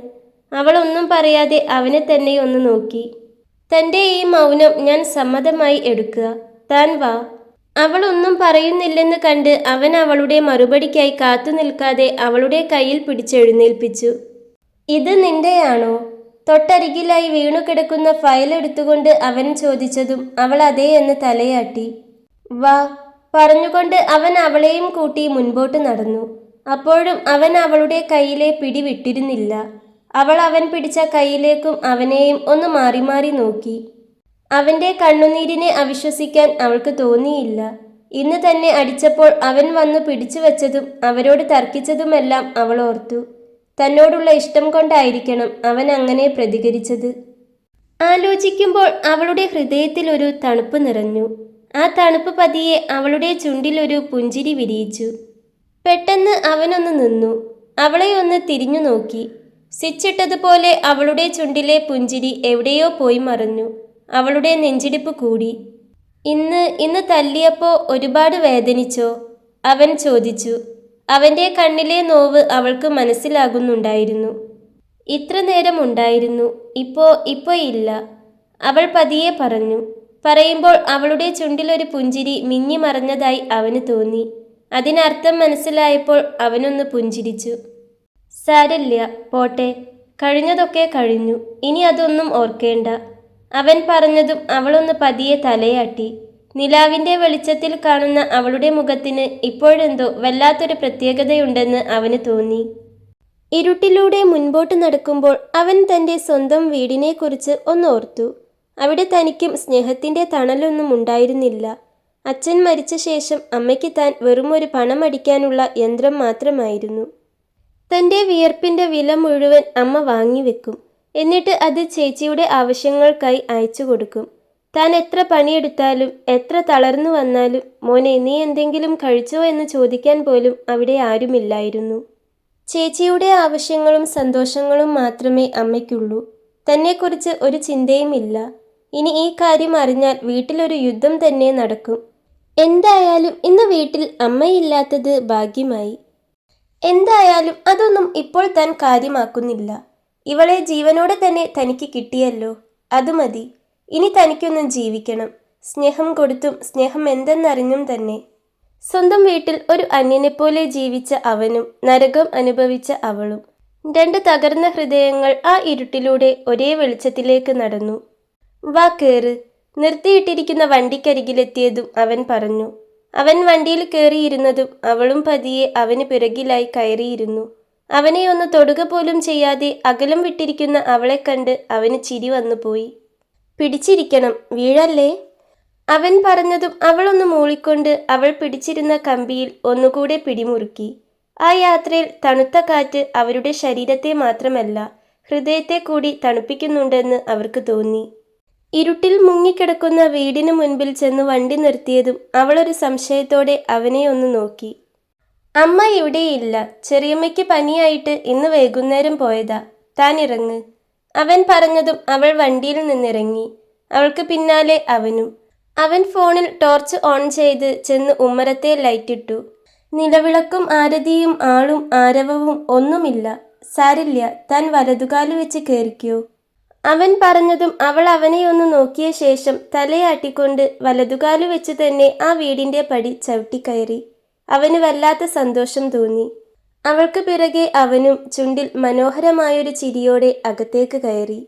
അവൾ ഒന്നും പറയാതെ അവനെ തന്നെ ഒന്ന് നോക്കി. തൻ്റെ ഈ മൗനം ഞാൻ സമ്മതമായി എടുക്കുക. താൻ വാ. അവൾ ഒന്നും പറയുന്നില്ലെന്ന് കണ്ട് അവൻ അവളുടെ മറുപടിക്കായി കാത്തു നിൽക്കാതെ അവളുടെ കയ്യിൽ പിടിച്ചെഴുന്നേൽപ്പിച്ചു. ഇത് നിന്റെയാണോ? തൊട്ടരികിലായി വീണുകിടക്കുന്ന ഫയൽ എടുത്തുകൊണ്ട് അവൻ ചോദിച്ചതും അവൾ അതേ എന്ന് തലയാട്ടി. വാ പറഞ്ഞുകൊണ്ട് അവൻ അവളെയും കൂട്ടി മുൻപോട്ട് നടന്നു. അപ്പോഴും അവൻ അവളുടെ കയ്യിലെ പിടി വിട്ടിരുന്നില്ല. അവൾ അവൻ പിടിച്ച കയ്യിലേക്കും അവനെയും ഒന്ന് മാറി മാറി നോക്കി. അവൻ്റെ കണ്ണുനീരിനെ അവിശ്വസിക്കാൻ അവൾക്ക് തോന്നിയില്ല. ഇന്ന് തന്നെ അടിച്ചപ്പോൾ അവൻ വന്നു പിടിച്ചു വച്ചതും അവരോട് തർക്കിച്ചതുമെല്ലാം അവൾ ഓർത്തു. തന്നോടുള്ള ഇഷ്ടം കൊണ്ടായിരിക്കണം അവൻ അങ്ങനെ പ്രതികരിച്ചത്. ആലോചിക്കുമ്പോൾ അവളുടെ ഹൃദയത്തിൽ ഒരു തണുപ്പ് നിറഞ്ഞു. ആ തണുപ്പ് പതിയെ അവളുടെ ചുണ്ടിലൊരു പുഞ്ചിരി വിരിയിച്ചു. പെട്ടെന്ന് അവനൊന്ന് നിന്നു. അവളെ ഒന്ന് തിരിഞ്ഞു നോക്കി. സ്വിച്ചിട്ടതുപോലെ അവളുടെ ചുണ്ടിലെ പുഞ്ചിരി എവിടെയോ പോയി മറഞ്ഞു. അവളുടെ നെഞ്ചിടിപ്പ് കൂടി. ഇന്ന് തല്ലിയപ്പോൾ ഒരുപാട് വേദനിച്ചോ? അവൻ ചോദിച്ചു. അവൻ്റെ കണ്ണിലെ നോവ് അവൾക്ക് മനസ്സിലാകുന്നുണ്ടായിരുന്നു. ഇത്ര നേരം ഉണ്ടായിരുന്നു, ഇപ്പോ ഇല്ല, അവൾ പതിയെ പറഞ്ഞു. പറയുമ്പോൾ അവളുടെ ചുണ്ടിലൊരു പുഞ്ചിരി മിന്നി മറഞ്ഞതായി അവന് തോന്നി. അതിനർത്ഥം മനസ്സിലായപ്പോൾ അവനൊന്ന് പുഞ്ചിരിച്ചു. സാരല്ല, പോട്ടെ, കഴിഞ്ഞതൊക്കെ കഴിഞ്ഞു, ഇനി അതൊന്നും ഓർക്കേണ്ട, അവൻ പറഞ്ഞതും അവളൊന്ന് പതിയെ തലയാട്ടി. നിലാവിൻ്റെ വെളിച്ചത്തിൽ കാണുന്ന അവളുടെ മുഖത്തിന് ഇപ്പോഴെന്തോ വല്ലാത്തൊരു പ്രത്യേകതയുണ്ടെന്ന് അവന് തോന്നി. ഇരുട്ടിലൂടെ മുൻപോട്ട് നടക്കുമ്പോൾ അവൻ തൻ്റെ സ്വന്തം വീടിനെക്കുറിച്ച് ഒന്നോർത്തു. അവിടെ തനിക്കും സ്നേഹത്തിൻ്റെ തണലൊന്നും ഉണ്ടായിരുന്നില്ല. അച്ഛൻ മരിച്ച ശേഷം അമ്മയ്ക്ക് താൻ വെറുമൊരു പണമടിക്കാനുള്ള യന്ത്രം മാത്രമായിരുന്നു. തൻ്റെ വിയർപ്പിൻ്റെ വില മുഴുവൻ അമ്മ വാങ്ങിവെക്കും. എന്നിട്ട് അത് ചേച്ചിയുടെ ആവശ്യങ്ങൾക്കായി അയച്ചു കൊടുക്കും. താൻ എത്ര പണിയെടുത്താലും എത്ര തളർന്നു വന്നാലും മോനെ നീ എന്തെങ്കിലും കഴിച്ചോ എന്ന് ചോദിക്കാൻ പോലും അവിടെ ആരുമില്ലായിരുന്നു. ചേച്ചിയുടെ ആവശ്യങ്ങളും സന്തോഷങ്ങളും മാത്രമേ അമ്മയ്ക്കുള്ളൂ. തന്നെക്കുറിച്ച് ഒരു ചിന്തയുമില്ല. ഇനി ഈ കാര്യം അറിഞ്ഞാൽ വീട്ടിലൊരു യുദ്ധം തന്നെ നടക്കും. എന്തായാലും ഇന്ന് വീട്ടിൽ അമ്മയില്ലാത്തത് ഭാഗ്യമായി. എന്തായാലും അതൊന്നും ഇപ്പോൾ താൻ കാര്യമാക്കുന്നില്ല. ഇവളെ ജീവനോടെ തന്നെ തനിക്ക് കിട്ടിയല്ലോ, അത് മതി. ഇനി തനിക്കൊന്നും ജീവിക്കണം, സ്നേഹം കൊടുത്തും സ്നേഹം എന്തെന്നറിഞ്ഞും തന്നെ. സ്വന്തം വീട്ടിൽ ഒരു അന്യനെപ്പോലെ ജീവിച്ച അവനും നരകം അനുഭവിച്ച അവളും. രണ്ട് തകർന്ന ഹൃദയങ്ങൾ ആ ഇരുട്ടിലൂടെ ഒരേ വെളിച്ചത്തിലേക്ക് നടന്നു. വാ കേറ്, നിർത്തിയിട്ടിരിക്കുന്ന വണ്ടിക്കരികിലെത്തിയതും അവൻ പറഞ്ഞു. അവൻ വണ്ടിയിൽ കയറിയിരുന്നതും അവളും പതിയെ അവന് പിറകിലായി കയറിയിരുന്നു. അവനെ ഒന്ന് തൊടുക പോലും ചെയ്യാതെ അകലം വിട്ടിരിക്കുന്ന അവളെ കണ്ട് അവന് ചിരി വന്നുപോയി. പിടിച്ചിരിക്കണം, വീഴല്ലേ, അവൻ പറഞ്ഞതും അവളൊന്ന് മൂളിക്കൊണ്ട് അവൾ പിടിച്ചിരുന്ന കമ്പിയിൽ ഒന്നുകൂടെ പിടിമുറുക്കി. ആ യാത്രയിൽ തണുത്ത കാറ്റ് അവരുടെ ശരീരത്തെ മാത്രമല്ല ഹൃദയത്തെ കൂടി തണുപ്പിക്കുന്നുണ്ടെന്ന് അവർക്ക് തോന്നി. ഇരുട്ടിൽ മുങ്ങിക്കിടക്കുന്ന വീടിന് മുൻപിൽ ചെന്ന് വണ്ടി നിർത്തിയതും അവളൊരു സംശയത്തോടെ അവനെ ഒന്ന് നോക്കി. അമ്മ ഇവിടെയില്ല, ചെറിയമ്മയ്ക്ക് പനിയായിട്ട് ഇന്ന് വൈകുന്നേരം പോയതാ, താൻ ഇറങ്ങ്, അവൻ പറഞ്ഞതും അവൾ വണ്ടിയിൽ നിന്നിറങ്ങി. അവൾക്ക് പിന്നാലെ അവനും. അവൻ ഫോണിൽ ടോർച്ച് ഓൺ ചെയ്ത് ചെന്ന് ഉമ്മറത്തെ ലൈറ്റിട്ടു. നിലവിളക്കും ആരതിയും ആളും ആരവവും ഒന്നുമില്ല. സാരില്ല, താൻ വലതുകാല് വെച്ച് കയറിക്കോ, അവൻ പറഞ്ഞതും അവൾ അവനെ ഒന്ന് നോക്കിയ ശേഷം തലയാട്ടിക്കൊണ്ട് വലതുകാല് വെച്ച് തന്നെ ആ വീടിൻ്റെ പടി ചവിട്ടിക്കയറി. അവന് വല്ലാത്ത സന്തോഷം തോന്നി. അവൾക്ക് പിറകെ അവനും ചുണ്ടിൽ മനോഹരമായൊരു ചിരിയോടെ അകത്തേക്ക് കയറി.